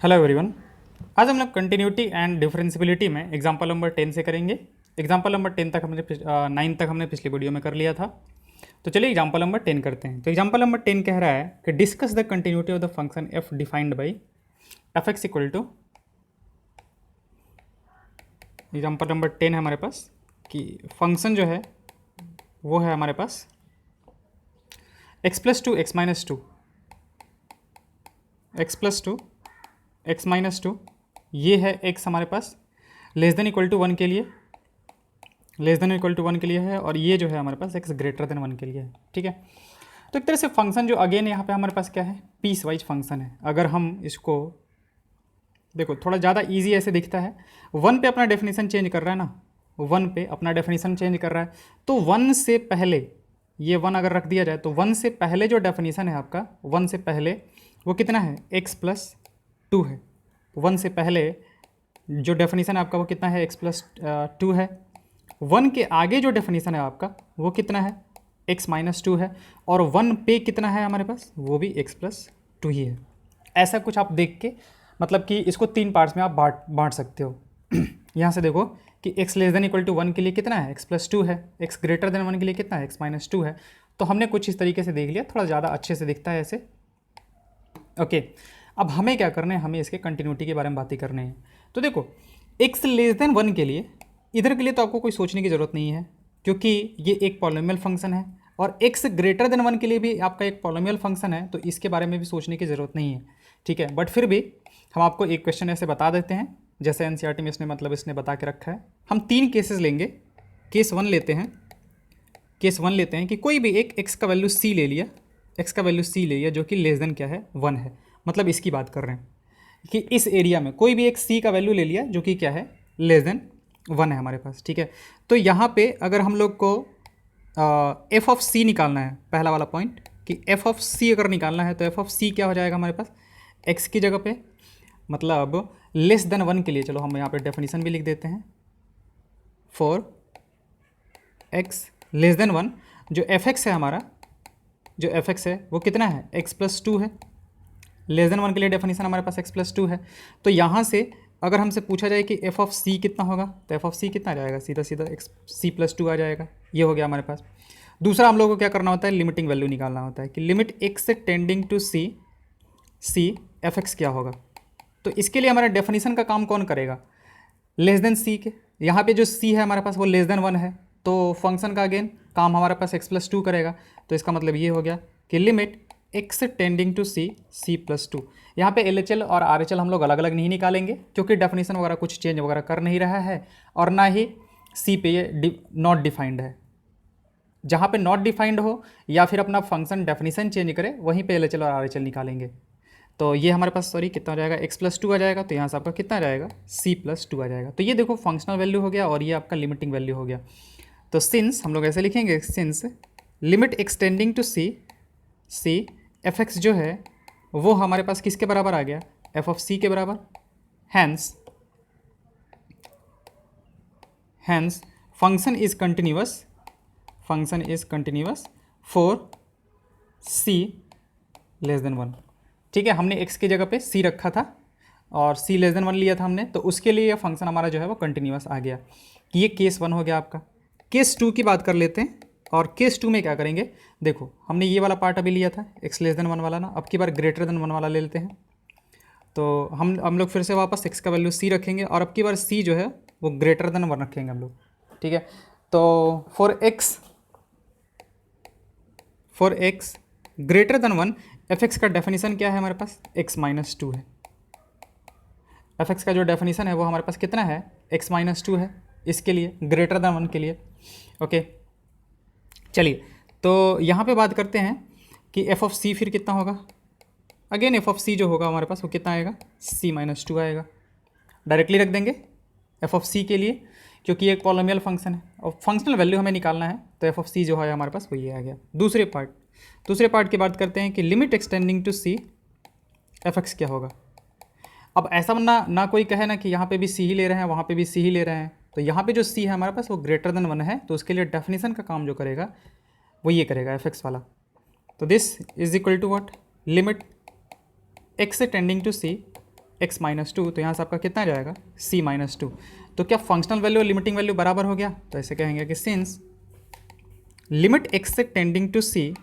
Hello everyone. आज हम लोग कंटिन्यूटी एंड डिफरेंशियबिलिटी में एग्जांपल नंबर 10 से करेंगे। एग्जांपल नंबर 10 तक हमने 9 तक हमने पिछले वीडियो में कर लिया था। तो चलिए एग्जांपल नंबर 10 करते हैं। तो एग्जांपल नंबर 10 कह रहा है कि discuss the continuity of the function f defined by f x equal to. Example number 10 है हमारे पास कि फंक्शन जो है वो है हमारे पास x plus two x minus two, x plus two x minus two, ये है एक्स हमारे पास less than equal to one के लिए, less than equal to one के लिए है, और ये जो है हमारे पास एक्स ग्रेटर देन वन के लिए है। ठीक है, तो एक तरह से फंक्शन जो अगेन यहाँ पे हमारे पास क्या है, पीस वाइज फंक्शन है। अगर हम इसको देखो थोड़ा ज़्यादा इजी ऐसे दिखता है, वन पे अपना डेफिनेशन चेंज कर रहा है ना, वन पे अपना डेफिनेशन चेंज कर रहा है, तो वन से पहले ये वन अगर रख दिया जाए तो वन से पहले जो डेफिनेशन है आपका, वन से पहले वो कितना है, एक्स प्लस टू है। वन से पहले जो डेफिनेशन है आपका वो कितना है, एक्स प्लस टू है। वन के आगे जो डेफिनेशन है आपका वो कितना है, एक्स माइनस टू है, और वन पे कितना है हमारे पास, वो भी एक्स प्लस टू ही है। ऐसा कुछ आप देख के मतलब कि इसको तीन पार्ट्स में आप बांट सकते हो। यहाँ से देखो कि x less than equal to one के लिए कितना है, एक्स प्लस टू है, एक्स ग्रेटर देन वन के लिए कितना है, एक्स माइनस टू है। तो हमने कुछ इस तरीके से देख लिया, थोड़ा ज़्यादा अच्छे से दिखता है ऐसे। ओके, अब हमें क्या करना है, हमें इसके कंटिन्यूटी के बारे में बातें करनी है। तो देखो एक्स लेस देन वन के लिए, इधर के लिए तो आपको कोई सोचने की ज़रूरत नहीं है क्योंकि ये एक पॉलिनोमियल फंक्शन है, और एक्स ग्रेटर देन वन के लिए भी आपका एक पॉलिनोमियल फंक्शन है, तो इसके बारे में भी सोचने की ज़रूरत नहीं है। ठीक है, बट फिर भी हम आपको एक क्वेश्चन ऐसे बता देते हैं, जैसे एनसीईआरटी में इसने बता के रखा है। हम तीन केसेस लेंगे। केस वन लेते हैं, केस वन लेते हैं कि कोई भी एक एक्स का वैल्यू सी ले लिया, एक्स का वैल्यू सी ले लिया जो कि लेस देन क्या है, वन है। मतलब इसकी बात कर रहे हैं कि इस एरिया में कोई भी एक सी का वैल्यू ले लिया जो कि क्या है, लेस देन वन है हमारे पास। ठीक है, तो यहाँ पे अगर हम लोग को एफ ऑफ सी निकालना है, पहला वाला पॉइंट कि एफ ऑफ सी अगर निकालना है तो एफ ऑफ सी क्या हो जाएगा हमारे पास, एक्स की जगह पे, मतलब लेस देन वन के लिए। चलो हम यहाँ पे डेफिनेशन भी लिख देते हैं, for x less than one, जो एफ एक्स है हमारा, जो एफ एक्स है वो कितना है, एक्स प्लस टू है। लेस देन वन के लिए डेफिनेशन हमारे पास एक्स प्लस टू है। तो यहाँ से अगर हमसे पूछा जाए कि एफ ऑफ सी कितना होगा, तो एफ ऑफ सी कितना आ जाएगा, सीधा सीधा एक्स सी प्लस टू आ जाएगा। ये हो गया हमारे पास। दूसरा हम लोगों को क्या करना होता है, लिमिटिंग वैल्यू निकालना होता है कि लिमिट एक्स से tending to c, c f x क्या होगा। तो इसके लिए हमारा डेफिनेशन का काम कौन करेगा, लेस देन सी के। यहाँ पे जो सी है हमारे पास वो लेस देन वन है, तो फंक्शन का अगेन काम हमारे पास एक्स प्लस टू करेगा। तो इसका मतलब ये हो गया कि limit x tending to c, c plus two. यहाँ पे एल एच एल और आर एच एल हम लोग अलग अलग नहीं निकालेंगे क्योंकि डेफिनेशन वगैरह कुछ चेंज वगैरह कर नहीं रहा है, और ना ही सी पे ये नॉट डिफाइंड है। जहाँ पे नॉट डिफाइंड हो या फिर अपना फंक्शन डेफिनेशन चेंज करे वहीं पे एल एच एल और आर एच एल निकालेंगे। तो ये हमारे पास सॉरी कितना हो जाएगा, एक्स प्लस टू आ जाएगा, तो यहाँ से आपका कितना आ जाएगा, सी प्लस टू आ जाएगा। तो ये देखो फंक्शनल वैल्यू हो गया और ये आपका लिमिटिंग वैल्यू हो गया। तो सिंस हम लोग ऐसे लिखेंगे, since limit x tending to c, c f x जो है वो हमारे पास किसके बराबर आ गया, एफ ऑफ सी के बराबर। Hence hence function is continuous, function is continuous for c less than one. ठीक है, हमने एक्स की जगह पे सी रखा था और सी लेस देन वन लिया था हमने, तो उसके लिए यह फंक्शन हमारा जो है वो कंटिन्यूअस आ गया। ये केस वन हो गया आपका। केस टू की बात कर लेते हैं, और केस टू में क्या करेंगे, देखो हमने ये वाला पार्ट अभी लिया था एक्स लेस देन वन वाला ना, अब की बार ग्रेटर देन वन वाला ले लेते हैं। तो हम लोग फिर से वापस एक्स का वैल्यू सी रखेंगे, और अब की बार सी जो है वो ग्रेटर देन वन रखेंगे हम लोग। ठीक है, तो for x greater than one, F x का डेफिनेशन क्या है हमारे पास, एक्स माइनस टू है। एफ एक्स का जो डेफिनेशन है वो हमारे पास कितना है, एक्स माइनस टू है, इसके लिए ग्रेटर देन वन के लिए। ओके, चलिए तो यहाँ पे बात करते हैं कि एफ ऑफ सी फिर कितना होगा। अगेन एफ ऑफ सी जो होगा हमारे पास वो कितना आएगा, सी माइनस टू आएगा। डायरेक्टली रख देंगे एफ ऑफ सी के लिए, क्योंकि ये एक पॉलिनोमियल फंक्शन है और फंक्शनल वैल्यू हमें निकालना है, तो एफ ऑफ सी जो है हमारे पास वो ये आ गया। दूसरे पार्ट की बात करते हैं कि limit x tending to c f x क्या होगा। अब ऐसा ना कोई कहे ना कि यहाँ पे भी सी ही ले रहे हैं, वहाँ पे भी सी ही ले रहे हैं, तो यहाँ पे जो सी है हमारे पास वो ग्रेटर देन वन है, तो उसके लिए डेफिनेशन का काम जो करेगा वो ये करेगा, एफ एक्स वाला। तो this is equal to what, limit x tending to c x minus two, तो यहाँ से आपका कितना आ जाएगा c माइनस टू। तो क्या फंक्शनल वैल्यू और लिमिटिंग वैल्यू बराबर हो गया? तो ऐसे कहेंगे कि सिंस लिमिट x से टेंडिंग टू c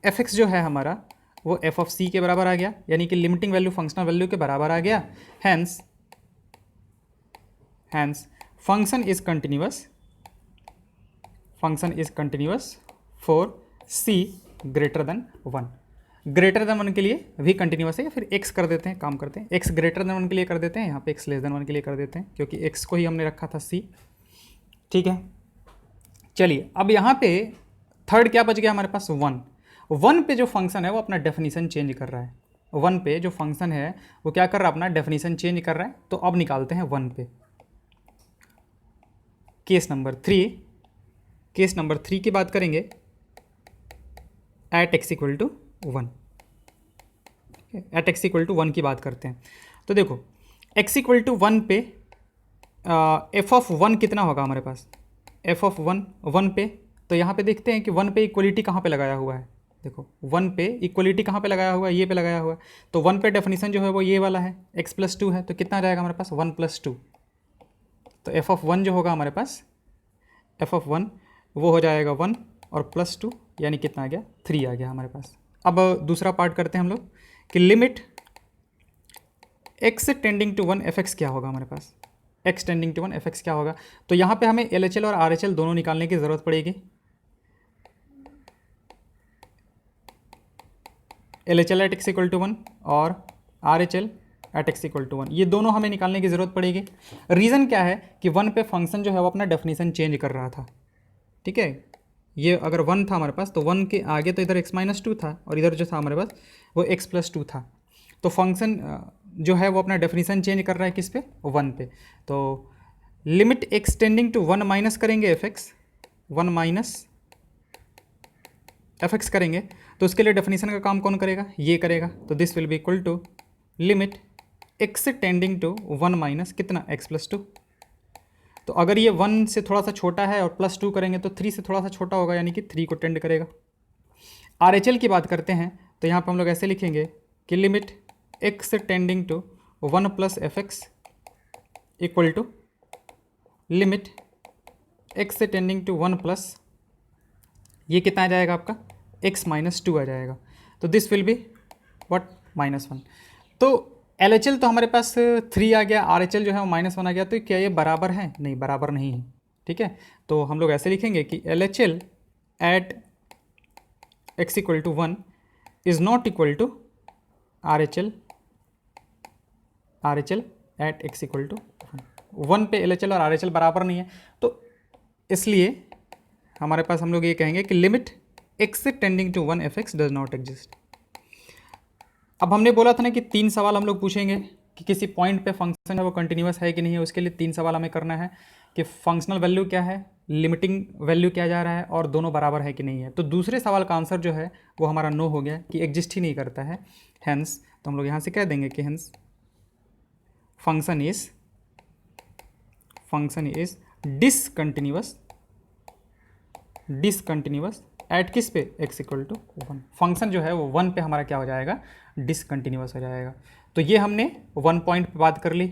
fx जो है हमारा वो f ऑफ c के बराबर आ गया, यानी कि लिमिटिंग वैल्यू फंक्शनल वैल्यू के बराबर आ गया। Hence function is continuous for c greater than 1। Greater than 1 के लिए भी कंटिन्यूअस है, या फिर x कर देते हैं, काम करते हैं x ग्रेटर देन 1 के लिए कर देते हैं, यहाँ पे x लेस देन 1 के लिए कर देते हैं, क्योंकि x को ही हमने रखा था c। ठीक है, चलिए अब यहाँ पे थर्ड क्या बच गया हमारे पास? 1 पे जो फंक्शन है वो अपना डेफिनेशन चेंज कर रहा है। 1 पे जो फंक्शन है वो क्या कर रहा है? अपना डेफिनेशन चेंज कर रहा है। तो अब निकालते हैं 1 पे। केस नंबर 3 की बात करेंगे at x equal to 1। At x equal to 1 की बात करते हैं। तो देखो x इक्वल टू 1 पे f ऑफ 1 कितना होगा हमारे पास? f ऑफ 1 पे, तो यहाँ पे देखते हैं कि 1 पे इक्वलिटी कहाँ पे लगाया हुआ है। देखो 1 पे इक्वलिटी कहाँ पे लगाया हुआ है? ये पे लगाया हुआ है। तो 1 पे डेफिनेशन जो है वो ये वाला है, x प्लस 2 है, तो कितना आ जाएगा हमारे पास? 1 प्लस 2। तो f ऑफ 1 जो होगा हमारे पास, f ऑफ 1 वो हो जाएगा 1 और प्लस 2, यानी कितना आ गया? 3 आ गया हमारे पास। अब दूसरा पार्ट करते हैं हम लोग कि limit x tending to 1 fx क्या होगा हमारे पास? x टेंडिंग टू 1 fx क्या होगा? तो यहाँ पे हमें LHL और RHL दोनों निकालने की ज़रूरत पड़ेगी। LHL at x equal to 1 और RHL at x equal to 1, ये दोनों हमें निकालने की ज़रूरत पड़ेगी। रीज़न क्या है कि 1 पे फंक्शन जो है वो अपना डेफिनेशन चेंज कर रहा था। ठीक है, ये अगर 1 था हमारे पास तो 1 के आगे तो इधर x माइनस 2 था और इधर जो था हमारे पास वो x प्लस 2 था। तो फंक्शन जो है वो अपना डेफिनेशन चेंज कर रहा है किस पे? 1 पे। तो limit x tending to 1 minus करेंगे fx, 1 माइनस fx करेंगे, तो उसके लिए डेफिनेशन का काम कौन करेगा? ये करेगा। तो this will be equal to limit x tending to 1 minus कितना? x plus 2। तो अगर ये 1 से थोड़ा सा छोटा है और प्लस 2 करेंगे तो 3 से थोड़ा सा छोटा होगा, यानी कि 3 को टेंड करेगा। RHL की बात करते हैं तो यहाँ पर हम लोग ऐसे लिखेंगे कि limit x tending to 1 plus fx equal to limit x tending to 1 plus ये कितना आ जाएगा आपका? x माइनस 2 आ जाएगा। तो दिस विल बी व्हाट? -1। तो LHL तो हमारे पास 3 आ गया, RHL जो है वो -1 आ गया। तो क्या ये बराबर है? नहीं, बराबर नहीं है। ठीक है, तो हम लोग ऐसे लिखेंगे कि LHL at x equal to 1 is not equal to RHL at x equal to 1 पे LHL और RHL बराबर नहीं है। तो इसलिए हमारे पास हम लोग ये कहेंगे कि limit x tending to 1 fx does not exist. अब हमने बोला था ना कि 3 सवाल हम लोग पूछेंगे कि किसी पॉइंट पे फंक्शन है वो कंटिन्यूअस है कि नहीं है। उसके लिए 3 सवाल हमें करना है कि फंक्शनल वैल्यू क्या है, लिमिटिंग वैल्यू क्या जा रहा है और दोनों बराबर है कि नहीं है। तो दूसरे सवाल का आंसर जो है वो हमारा नो हो गया कि एग्जिस्ट ही नहीं करता है। हेंस तो हम लोग यहाँ से कह देंगे कि hence function is discontinuous at किस पे? x equal to 1। फंक्शन जो है वो 1 पे हमारा क्या हो जाएगा? डिसकंटिन्यूअस हो जाएगा। तो ये हमने 1 पॉइंट पे बात कर ली,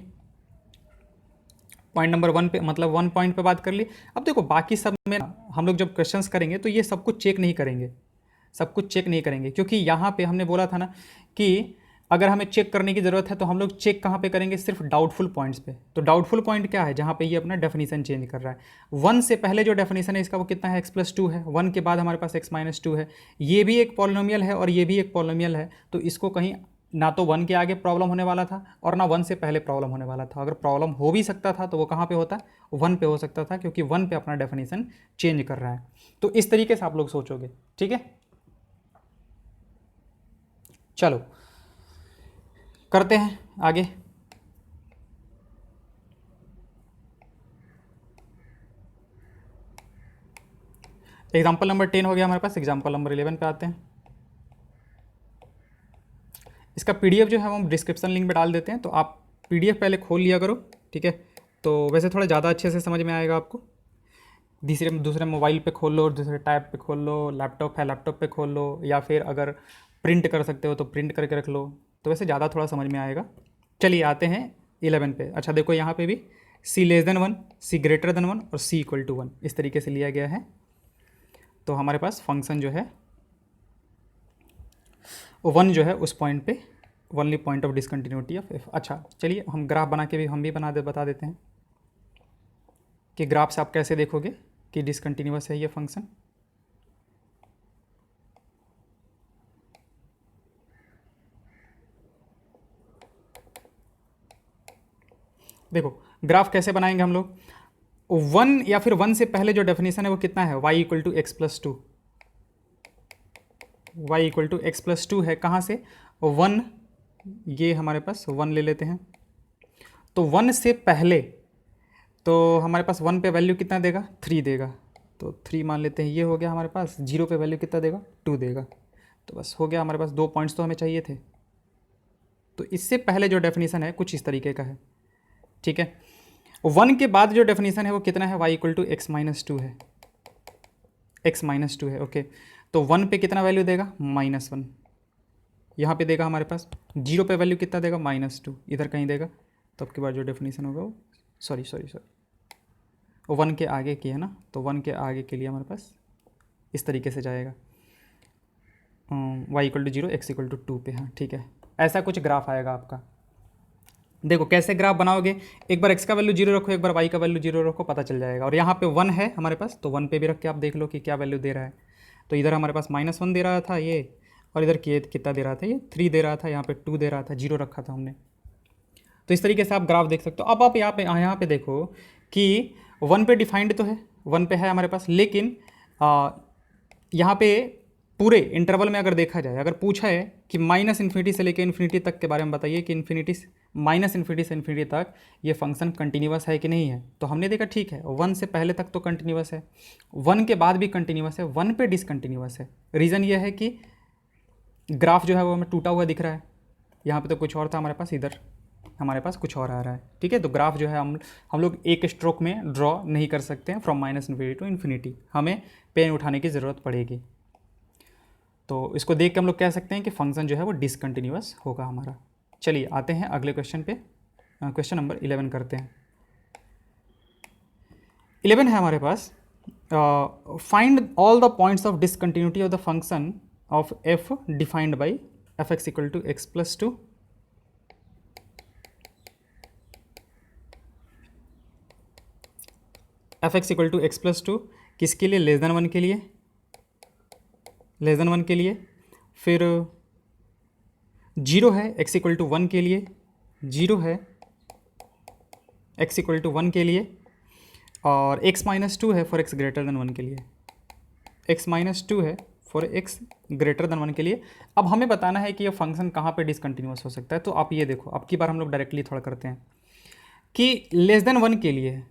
पॉइंट नंबर 1 पे, मतलब 1 पॉइंट पे बात कर ली। अब देखो बाकी सब में हम लोग जब क्वेश्चंस करेंगे तो ये सब कुछ चेक नहीं करेंगे, क्योंकि यहाँ पे हमने बोला था ना कि अगर हमें चेक करने की ज़रूरत है तो हम लोग चेक कहाँ पे करेंगे? सिर्फ डाउटफुल पॉइंट्स पे। तो डाउटफुल पॉइंट क्या है? जहाँ पे ये अपना डेफिनेशन चेंज कर रहा है। 1 से पहले जो डेफिनेशन है इसका वो कितना है? x प्लस 2 है। 1 के बाद हमारे पास x माइनस 2 है। ये भी एक पॉलिनोमियल है और ये भी एक पॉलिनोमियल है। तो इसको कहीं ना तो 1 के आगे प्रॉब्लम होने वाला था और ना 1 से पहले प्रॉब्लम होने वाला था। अगर प्रॉब्लम हो भी सकता था तो वो कहाँ पे होता? 1 पे हो सकता था, क्योंकि 1 पे अपना डेफिनेशन चेंज कर रहा है। तो इस तरीके से आप लोग सोचोगे। ठीक है, चलो करते हैं आगे। एग्जाम्पल नंबर 10 हो गया हमारे पास। एग्जाम्पल नंबर 11 पे आते हैं। इसका PDF जो है हम डिस्क्रिप्शन लिंक में डाल देते हैं, तो आप PDF पहले खोल लिया करो। ठीक है, तो वैसे थोड़ा ज़्यादा अच्छे से समझ में आएगा आपको। दूसरे मोबाइल पे खोल लो, दूसरे टैब पे खोल लो, लैपटॉप है लैपटॉप पे खोल लो, या फिर अगर प्रिंट कर सकते हो तो प्रिंट करके रख लो, तो वैसे ज़्यादा थोड़ा समझ में आएगा। चलिए आते हैं 11 पे। अच्छा देखो यहाँ पे भी c less than 1, c greater than 1 और c इक्वल टू 1 इस तरीके से लिया गया है। तो हमारे पास फंक्शन जो है 1 जो है उस पॉइंट पे only point of discontinuity of f। अच्छा चलिए हम ग्राफ बना के भी हम भी बता देते हैं कि ग्राफ से आप कैसे देखोगे कि डिसकंटिन्यूअस है ये फंक्शन। देखो ग्राफ कैसे बनाएंगे हम लोग, 1 या फिर 1 से पहले जो डेफिनेशन है वो कितना है, y equal to x plus two, y equal to x plus two है। कहाँ से, 1, ये हमारे पास 1 ले लेते हैं। तो 1 से पहले तो हमारे पास 1 पे वैल्यू कितना देगा, 3 देगा। तो 3 मान लेते हैं, ये हो गया हमारे पास। 0 पे वैल्यू कितना देगा, 2 देगा। तो बस हो गया हमारे पास, 2 पॉइंट्स तो हमें चाहिए थे। तो इससे पहले जो डेफिनेशन है कुछ इस तरीके का है, ठीक है। 1 के बाद जो डेफिनेशन है वो कितना है, y equal to x minus two है, x माइनस टू है, ओके। तो 1 पे कितना वैल्यू देगा, -1। यहाँ पे देगा हमारे पास 0 पे वैल्यू कितना देगा, -2, इधर कहीं देगा। तो अब के बाद जो डेफिनेशन होगा वो सॉरी 1 के आगे की है ना, तो 1 के आगे के लिए हमारे पास इस तरीके से जाएगा, y equal to 0 x equal to 2 पे। हाँ ठीक है, ऐसा कुछ ग्राफ आएगा आपका। देखो कैसे ग्राफ बनाओगे, एक बार x का वैल्यू 0 रखो, एक बार y का वैल्यू 0 रखो, पता चल जाएगा। और यहाँ पे 1 है हमारे पास, तो 1 पे भी रख के आप देख लो कि क्या वैल्यू दे रहा है। तो इधर हमारे पास -1 दे रहा था ये, और इधर कितना दे रहा था, ये 3 दे रहा था, यहाँ पे 2 दे रहा था, 0 रखा था हमने। तो इस तरीके से आप ग्राफ देख सकते हो। अब आप यहाँ पे देखो कि 1 पे डिफाइंड तो है, 1 पे है हमारे पास, लेकिन यहाँ पे पूरे इंटरवल में अगर देखा जाए, अगर पूछा है कि -∞ से लेकर इन्फिनिटी तक के बारे में बताइए कि -∞ से इन्फिनिटी तक ये फंक्शन कंटिन्यूअस है कि नहीं है, तो हमने देखा ठीक है 1 से पहले तक तो कंटिन्यूअस है, 1 के बाद भी कंटिन्यूअस है, 1 पे डिसकंटिन्यूअस है। रीज़न ये है कि ग्राफ जो है वो हमें टूटा हुआ दिख रहा है, यहाँ पे तो कुछ और था हमारे पास, इधर हमारे पास कुछ और आ रहा है, ठीक है। तो ग्राफ जो है हम लोग एक स्ट्रोक में ड्रॉ नहीं कर सकते हैं फ्रॉम -∞ टू इन्फिनिटी, हमें पेन उठाने की ज़रूरत पड़ेगी। तो इसको देख के हम लोग कह सकते हैं कि फंक्शन जो है वो डिसकंटिन्यूअस होगा हमारा। चलिए आते हैं अगले क्वेश्चन पे, क्वेश्चन नंबर 11 करते हैं। 11 है हमारे पास, find all the points of discontinuity of the function of f defined by f(x equal to x plus two), f(x equal to x plus two किसके लिए, लेस देन 1 के लिए, लेस देन 1 के लिए। फिर 0 है x इक्वल टू 1 के लिए, 0 है x इक्वल टू 1 के लिए, और x माइनस 2 है फॉर x ग्रेटर देन 1 के लिए, x माइनस 2 है फॉर x ग्रेटर देन 1 के लिए। अब हमें बताना है कि ये फंक्शन कहाँ पे डिसकंटिन्यूअस हो सकता है। तो आप ये देखो, अब की बार हम लोग डायरेक्टली थोड़ा करते हैं कि लेस देन 1 के लिए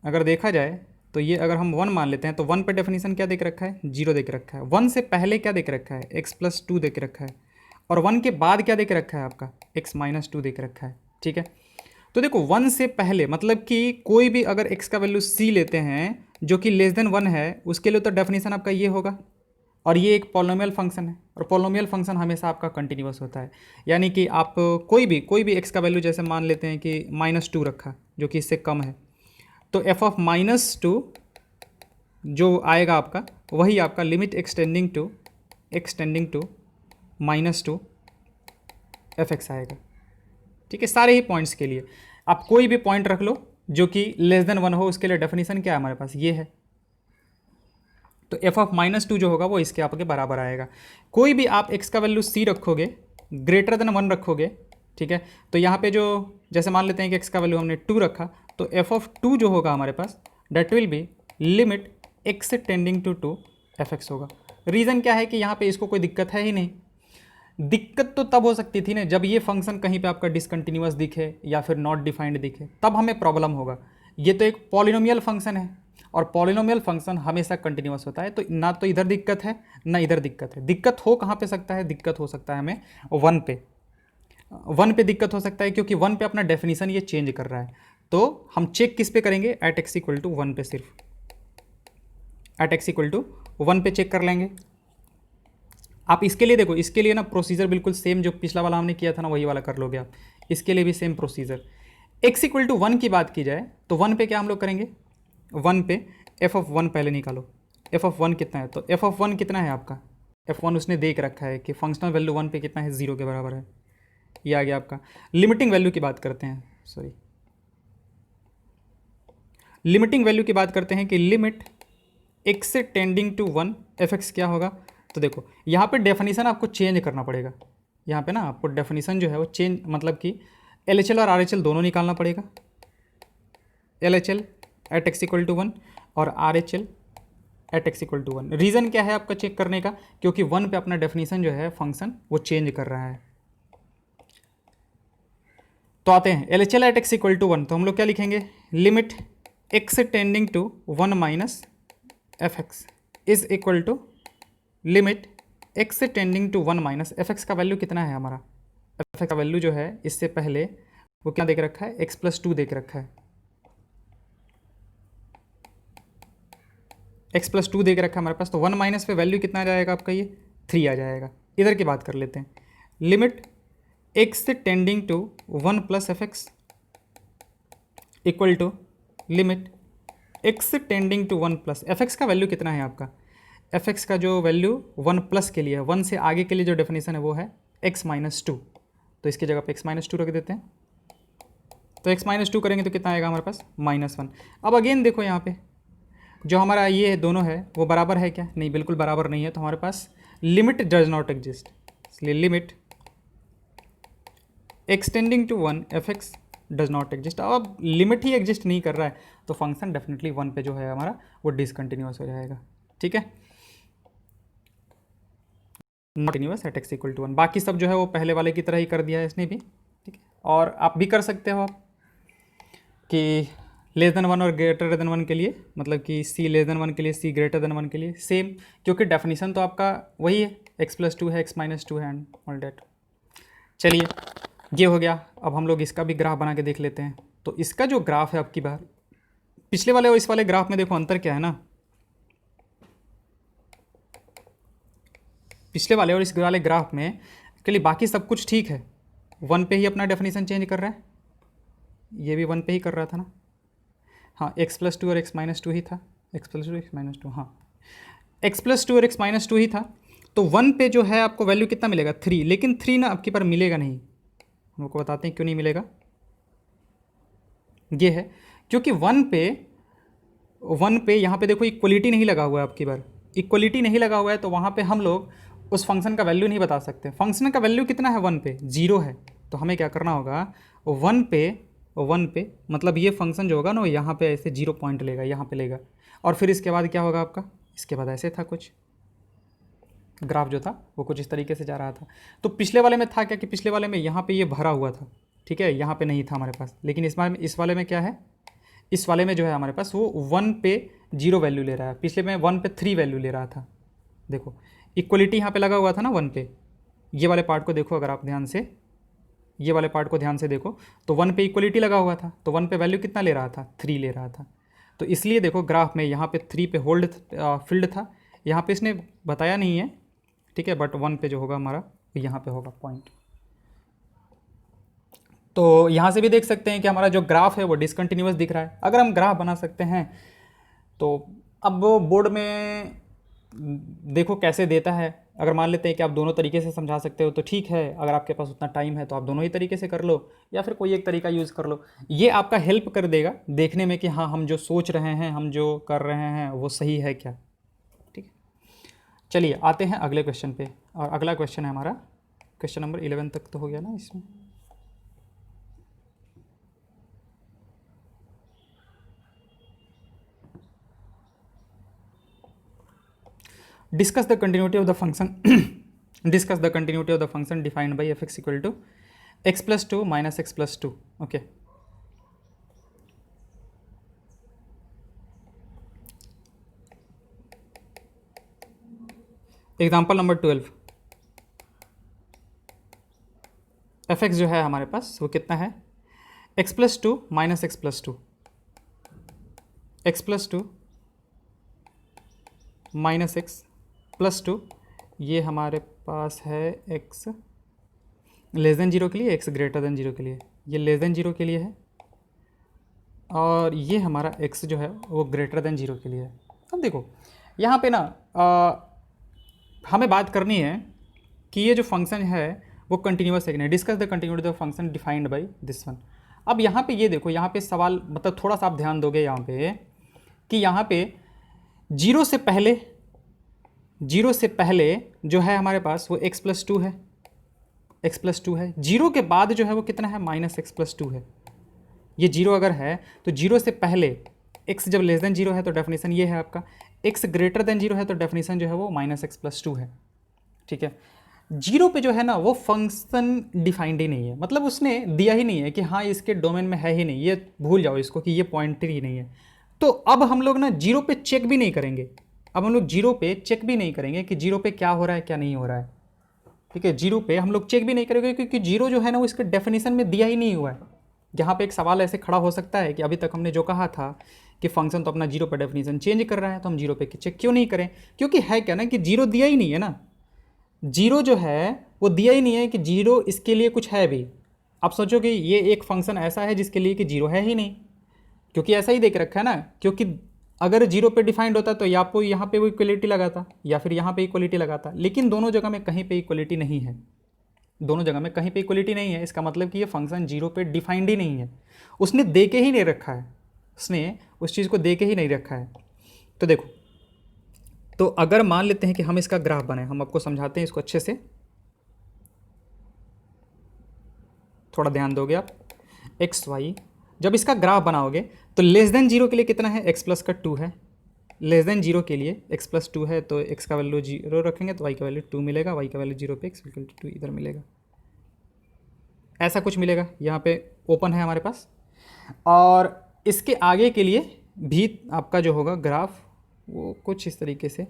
अगर देखा जाए तो ये अगर हम 1 मान लेते हैं तो 1 पे डेफिनेशन क्या देख रखा है, 0 देख रखा है। 1 से पहले क्या देख रखा है, x प्लस 2 देख रखा है, और 1 के बाद क्या देख रखा है आपका, x माइनस 2 देख रखा है, ठीक है। तो देखो 1 से पहले मतलब कि कोई भी अगर x का वैल्यू c लेते हैं जो कि लेस देन 1 है, उसके लिए तो डेफिनेशन आपका ये होगा। और ये एक पॉलिनोमियल फंक्शन है, और पॉलिनोमियल फंक्शन हमेशा आपका कंटिन्यूअस होता है। यानी कि आप कोई भी x का वैल्यू जैसे मान लेते हैं कि -2 रखा जो कि इससे कम है, तो f ऑफ -2 जो आएगा आपका वही आपका लिमिट एक्सटेंडिंग टू -2 f(x) आएगा, ठीक है। सारे ही पॉइंट्स के लिए आप कोई भी पॉइंट रख लो जो कि लेस देन 1 हो, उसके लिए डेफिनेशन क्या है हमारे पास, ये है। तो f ऑफ -2 जो होगा वो इसके आपके बराबर आएगा। कोई भी आप x का वैल्यू c रखोगे, ग्रेटर देन 1 रखोगे, ठीक है। तो यहाँ पे जो जैसे मान लेते हैं कि x का वैल्यू हमने 2 रखा, तो f ऑफ 2 जो होगा हमारे पास that will be limit x tending to 2 f(x) होगा। रीज़न क्या है कि यहाँ पे इसको कोई दिक्कत है ही नहीं। दिक्कत तो तब हो सकती थी ना जब ये फंक्शन कहीं पे आपका डिसकंटिन्यूअस दिखे या फिर नॉट डिफाइंड दिखे, तब हमें प्रॉब्लम होगा। ये तो एक पॉलिनोमियल फंक्शन है, और पॉलिनोमियल फंक्शन हमेशा कंटिन्यूअस होता है, तो ना तो इधर दिक्कत है ना इधर दिक्कत है। दिक्कत हो कहाँ पे सकता है, दिक्कत हो सकता है हमें 1 पे, 1 पे दिक्कत हो सकता है क्योंकि 1 पे अपना डेफिनेशन ये चेंज कर रहा है। तो हम चेक किस पे करेंगे, एट x इक्वल टू 1 पे, सिर्फ एट x इक्वल टू 1 पे चेक कर लेंगे। आप इसके लिए देखो, इसके लिए ना प्रोसीजर बिल्कुल सेम जो पिछला वाला हमने किया था ना, वही वाला कर लोगे आप। इसके लिए भी same procedure. x equal to 1 की बात की जाए तो 1 पे क्या हम लोग करेंगे, 1 पे f ऑफ 1 पहले निकालो। f ऑफ 1 कितना है, तो f ऑफ 1 कितना है आपका, f1 उसने देख रखा है कि फंक्शनल वैल्यू 1 पे कितना है, 0 के बराबर है। ये आ गया आपका। लिमिटिंग वैल्यू की बात करते हैं, सॉरी, लिमिटिंग वैल्यू की बात करते हैं कि लिमिट x से टेंडिंग टू 1 fx क्या होगा। तो देखो यहाँ पे डेफिनेशन आपको चेंज करना पड़ेगा। यहाँ पे ना आपको डेफिनेशन जो है वो चेंज, मतलब कि LHL और RHL दोनों निकालना पड़ेगा। LHL at x equal to 1 और RHL at x equal to 1। Reason क्या है आपका चेक करने का, क्योंकि 1 पे अपना डेफिनेशन जो है फंक्शन वो चेंज कर रहा है। तो आते हैं LHL at x equal to 1, तो हम लोग क्या लिखेंगे, लिमिट x से tending to 1 minus fx is equal to limit x से टेंडिंग टू 1 माइनस fx का वैल्यू कितना है हमारा, fx का वैल्यू जो है इससे पहले वो क्या देख रखा है, x प्लस 2 देख रखा है, x प्लस 2 देख रखा है हमारे पास। तो 1 माइनस पे वैल्यू कितना आ जाएगा आपका, ये 3 आ जाएगा। इधर की बात कर लेते हैं, लिमिट x से tending to 1 plus fx equal to limit x से टेंडिंग टू 1 प्लस fx का वैल्यू कितना है आपका, fx का जो वैल्यू 1 प्लस के लिए है, 1 से आगे के लिए जो डेफिनेशन है वो है x माइनस 2। तो इसकी जगह पे x माइनस 2 रख देते हैं। तो x माइनस 2 करेंगे तो कितना आएगा हमारे पास, -1। अब अगेन देखो यहाँ पे जो हमारा ये दोनों है वो बराबर है क्या, नहीं, बिल्कुल बराबर नहीं है। तो हमारे पास लिमिट डज नॉट एग्जिस्ट, इसलिए limit x tending to 1 fx does not exist. अब लिमिट ही एग्जिस्ट नहीं कर रहा है तो फंक्शन डेफिनेटली 1 पे जो है हमारा वो डिसकंटिन्यूअस हो जाएगा। ठीक है, not continuous at x equal to 1। बाकी सब जो है वो पहले वाले की तरह ही कर दिया है इसने भी। ठीक है, और आप भी कर सकते हो आप कि लेस देन 1 और ग्रेटर देन 1 के लिए, मतलब कि c लेस देन 1 के लिए, c ग्रेटर देन 1 के लिए सेम, क्योंकि डेफिनेशन तो आपका वही है, x प्लस 2 है, x माइनस 2 है एंड ऑल डेट। चलिए ये हो गया। अब हम लोग इसका भी ग्राफ बना के देख लेते हैं। तो इसका जो ग्राफ है आपकी बार पिछले वाले और इस वाले ग्राफ में देखो अंतर क्या है ना, पिछले वाले और इस वाले ग्राफ में एक्चुअली बाकी सब कुछ ठीक है, 1 पे ही अपना डेफिनेशन चेंज कर रहा है, ये भी 1 पे ही कर रहा था ना, हाँ, x प्लस 2 और x माइनस 2 ही था, x प्लस 2 x माइनस 2, हाँ, x प्लस 2 और x माइनस 2 ही था। तो 1 पे जो है आपको वैल्यू कितना मिलेगा, 3, लेकिन 3 ना आपके पर मिलेगा नहीं। हम लोग को बताते हैं क्यों नहीं मिलेगा। ये है क्योंकि 1 पे यहाँ पे देखो इक्वलिटी नहीं लगा हुआ है, आपकी बार इक्वलिटी नहीं लगा हुआ है, तो वहाँ पे हम लोग उस फंक्शन का वैल्यू नहीं बता सकते। फंक्शन का वैल्यू कितना है 1 पे, 0 है। तो हमें क्या करना होगा, 1 पे मतलब ये फंक्शन जो होगा ना वो यहाँ पे ऐसे 0 पॉइंट लेगा, यहाँ पे लेगा, और फिर इसके बाद क्या होगा आपका, इसके बाद ऐसे था कुछ ग्राफ जो था वो कुछ इस तरीके से जा रहा था। तो पिछले वाले में था क्या कि पिछले वाले में यहाँ पे ये भरा हुआ था, ठीक है, यहाँ पे नहीं था हमारे पास, लेकिन इस वाले में क्या है, इस वाले में जो है हमारे पास वो 1 पे 0 वैल्यू ले रहा है, पिछले में 1 पे 3 वैल्यू ले रहा था। देखो इक्वलिटी यहाँ पे लगा हुआ था ना 1 पे, ये वाले पार्ट को देखो अगर आप ध्यान से, ये वाले पार्ट को ध्यान से देखो तो 1 पे इक्वलिटी लगा हुआ था, तो 1 पे वैल्यू कितना ले रहा था, 3 ले रहा था। तो इसलिए देखो ग्राफ में यहाँ पे 3 पे होल्ड फील्ड था, यहाँ पे इसने बताया नहीं है, ठीक है, बट 1 पे जो होगा हमारा यहाँ पे होगा पॉइंट। तो यहाँ से भी देख सकते हैं कि हमारा जो ग्राफ है वो डिसकंटिन्यूअस दिख रहा है। अगर हम ग्राफ बना सकते हैं तो अब बोर्ड में देखो कैसे देता है। अगर मान लेते हैं कि आप दोनों तरीके से समझा सकते हो तो ठीक है, अगर आपके पास उतना टाइम है तो आप दोनों ही तरीके से कर लो या फिर कोई एक तरीका यूज़ कर लो। ये आपका हेल्प कर देगा देखने में कि हाँ हम जो सोच रहे हैं, हम जो कर रहे हैं वो सही है क्या। ठीक है, चलिए आते हैं अगले क्वेश्चन पे, और अगला क्वेश्चन है हमारा क्वेश्चन नंबर 11 तक तो हो गया ना इसमें। Discuss the continuity of the function discuss the continuity of the function defined by fx equal to x plus 2 minus x plus 2. Okay, example number 12, fx जो है हमारे पास वो कितना है, x plus 2 minus x plus 2, x plus 2 minus x plus 2 ये हमारे पास है x less than 0 के लिए, x ग्रेटर देन 0 के लिए, ये लेस देन 0 के लिए है, और ये हमारा x जो है वो ग्रेटर देन 0 के लिए है। अब देखो यहाँ पे ना हमें बात करनी है कि ये जो फंक्शन है वो कंटिन्यूअस है कि नहीं। Discuss the continuity of the function defined by this one. अब यहाँ पे ये देखो, यहाँ पे सवाल मतलब थोड़ा सा आप ध्यान दोगे यहाँ पे कि यहाँ पे जीरो से पहले जो है हमारे पास वो x+2 है, x+2 है। जीरो के बाद जो है वो कितना है, -x+2 है। ये जीरो अगर है तो जीरो से पहले x जब लेस देन 0 है तो डेफिनेशन ये है आपका, x ग्रेटर देन 0 है तो डेफिनेशन जो है वो -x+2 है। ठीक है, जीरो पे जो है ना वो फंक्शन डिफाइंड ही नहीं है, मतलब उसने दिया ही नहीं है कि हाँ इसके डोमेन में है ही नहीं, ये भूल जाओ इसको कि ये पॉइंटर ही नहीं है। तो अब हम लोग ना जीरो पे चेक भी नहीं करेंगे, अब हम लोग जीरो पे चेक भी नहीं करेंगे कि जीरो पे क्या हो रहा है क्या नहीं हो रहा है। ठीक है, जीरो पे हम लोग चेक भी नहीं करेंगे क्योंकि जीरो जो है ना वो इसके डेफिनेशन में दिया ही नहीं हुआ है। यहाँ पे एक सवाल ऐसे खड़ा हो सकता है कि अभी तक हमने जो कहा था कि फंक्शन तो अपना जीरो पर डेफिनेशन चेंज कर रहा है, तो हम जीरो पे चेक क्यों नहीं करें, क्योंकि है क्या ना कि जीरो दिया ही नहीं है ना, जीरो जो है वो दिया ही नहीं है कि जीरो इसके लिए कुछ है भी। आप सोचो कि ये एक फंक्शन ऐसा है जिसके लिए कि जीरो है ही नहीं, क्योंकि ऐसा ही देख रखा है ना, क्योंकि अगर जीरो पे डिफाइंड होता तो या तो यहाँ पे वो इक्वलिटी लगाता या फिर यहाँ पे इक्वलिटी लगाता, लेकिन दोनों जगह में कहीं पे इक्वलिटी नहीं है, दोनों जगह में कहीं पे इक्वलिटी नहीं है। इसका मतलब कि ये फंक्शन जीरो पे डिफाइंड ही नहीं है, उसने दे के ही नहीं रखा है, उसने उस चीज़ को दे के ही नहीं रखा है। तो देखो, तो अगर मान लेते हैं कि हम इसका ग्राफ बनाएं, हम आपको समझाते हैं इसको अच्छे से, थोड़ा ध्यान दोगे आप। एक्स वाई जब इसका ग्राफ बनाओगे तो लेस देन 0 के लिए कितना है, x+2 है, लेस देन 0 के लिए x+2 है, तो x का वैल्यू 0 रखेंगे तो y का वैल्यू 2 मिलेगा, y का वैल्यू 0 पे x = 2 इधर मिलेगा, ऐसा कुछ मिलेगा। यहाँ पे ओपन है हमारे पास, और इसके आगे के लिए भी आपका जो होगा ग्राफ वो कुछ इस तरीके से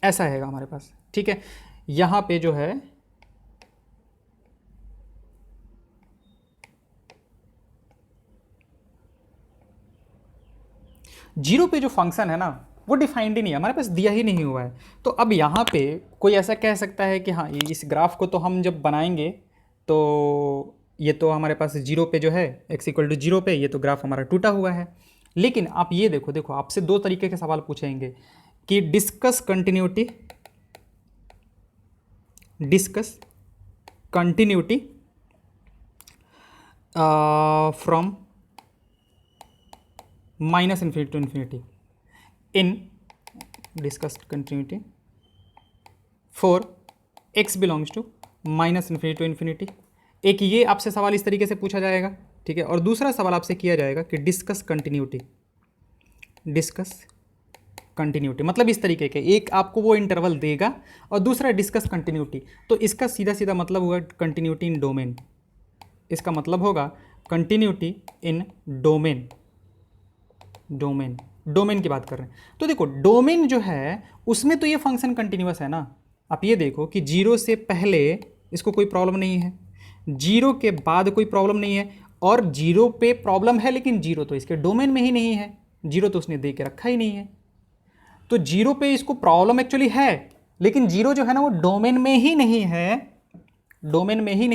ऐसा रहेगा हमारे पास। ठीक है, यहाँ पे जो है जीरो पे जो फंक्शन है ना वो डिफाइंड ही नहीं है, हमारे पास दिया ही नहीं हुआ है। तो अब यहाँ पे कोई ऐसा कह सकता है कि हाँ इस ग्राफ को तो हम जब बनाएंगे तो ये तो हमारे पास जीरो पे जो है x = 0 पे ये तो ग्राफ हमारा टूटा हुआ है। लेकिन आप ये देखो आपसे दो तरीके के सवाल पूछेंगे कि discuss continuity from -∞ to ∞ in discussed continuity for x belongs to -∞ to ∞। एक ये आपसे सवाल इस तरीके से पूछा जाएगा, ठीक है, और दूसरा सवाल आपसे किया जाएगा कि डिस्कस कंटिन्यूटी मतलब इस तरीके के, एक आपको वो इंटरवल देगा और दूसरा डिस्कस कंटिन्यूटी। तो इसका सीधा सीधा मतलब हुआ कंटिन्यूटी इन डोमेन, इसका मतलब होगा कंटिन्यूटी इन डोमेन की बात कर रहे हैं। तो देखो डोमेन जो है उसमें तो ये फंक्शन कंटिन्यूअस है ना। आप ये देखो कि जीरो से पहले इसको कोई प्रॉब्लम नहीं है, जीरो के बाद कोई प्रॉब्लम नहीं है, और जीरो पे प्रॉब्लम है लेकिन जीरो तो इसके डोमेन में ही नहीं है, जीरो तो उसने दे के रखा ही नहीं है। तो जीरो पे इसको प्रॉब्लम एक्चुअली है, लेकिन जीरो जो है ना वो डोमेन में ही नहीं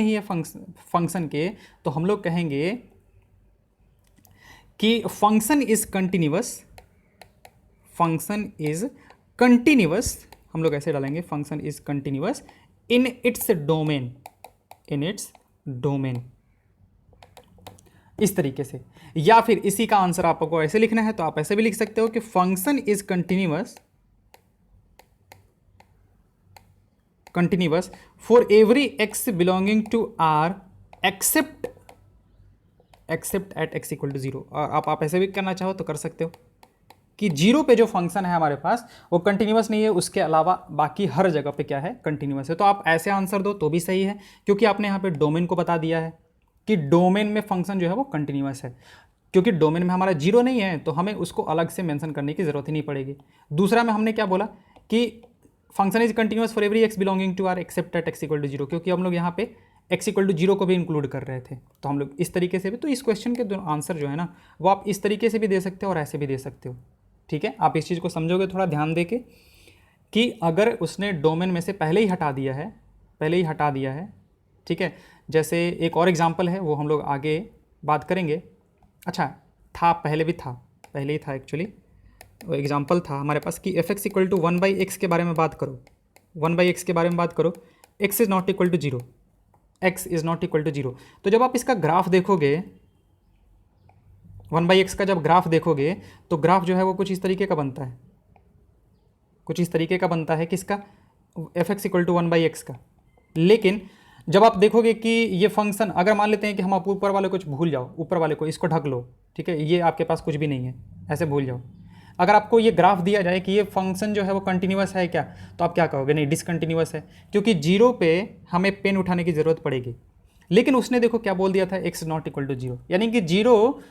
है, फंक्शन के। तो हम लोग कहेंगे कि फंक्शन इज कंटिन्यूअस, हम लोग ऐसे डालेंगे function is continuous in its domain, इस तरीके से। या फिर इसी का आंसर आपको ऐसे लिखना है तो आप ऐसे भी लिख सकते हो कि function is continuous for every x belonging to R except at x = 0। और आप ऐसे भी करना चाहो तो कर सकते हो कि जीरो पे जो फंक्शन है हमारे पास वो कंटिन्यूअस नहीं है, उसके अलावा बाकी हर जगह पे क्या है, कंटिन्यूअस है। तो आप ऐसे आंसर दो तो भी सही है, क्योंकि आपने यहाँ पे डोमेन को बता दिया है कि डोमेन में फंक्शन जो है वो कंटिन्यूअस है। क्योंकि डोमेन में हमारा जीरो नहीं है तो हमें उसको अलग से मेंशन करने की जरूरत ही नहीं पड़ेगी। दूसरा में हमने क्या बोला कि function is continuous for every x belonging to R except at x = 0, क्योंकि हम लोग यहाँ पे x = 0 को भी इंक्लूड कर रहे थे। तो हम लोग इस तरीके से भी, तो इस क्वेश्चन के आंसर जो है ना वो आप इस तरीके से भी दे सकते हो और ऐसे भी दे सकते हो। ठीक है, आप इस चीज़ को समझोगे थोड़ा ध्यान दे के कि अगर उसने डोमेन में से पहले ही हटा दिया है, ठीक है। जैसे एक और एग्जांपल है, वो हम लोग आगे बात करेंगे। अच्छा, पहले ही था एक्चुअली, वो एग्जांपल था हमारे पास कि F x equal to 1/x के बारे में बात करो, 1/x के बारे में बात करो, x is not equal to zero, x is not equal to zero. तो जब आप इसका ग्राफ देखोगे, 1/x का जब ग्राफ देखोगे तो ग्राफ जो है वो कुछ इस तरीके का बनता है, किसका, F x equal to 1/x का। लेकिन जब आप देखोगे कि ये फंक्शन, अगर मान लेते हैं कि हम आप ऊपर वाले कुछ भूल जाओ, ऊपर वाले को इसको ढक लो, ठीक है, ये आपके पास कुछ भी नहीं है, ऐसे भूल जाओ। अगर आपको ये ग्राफ दिया जाए कि ये फंक्शन जो है वो कंटिन्यूअस है क्या, तो आप क्या कहोगे, नहीं डिसकंटिन्यूअस है, क्योंकि जीरो पे हमें पेन उठाने की ज़रूरत पड़ेगी। लेकिन उसने देखो क्या बोल दिया था, x not equal to zero, यानी कि जीरो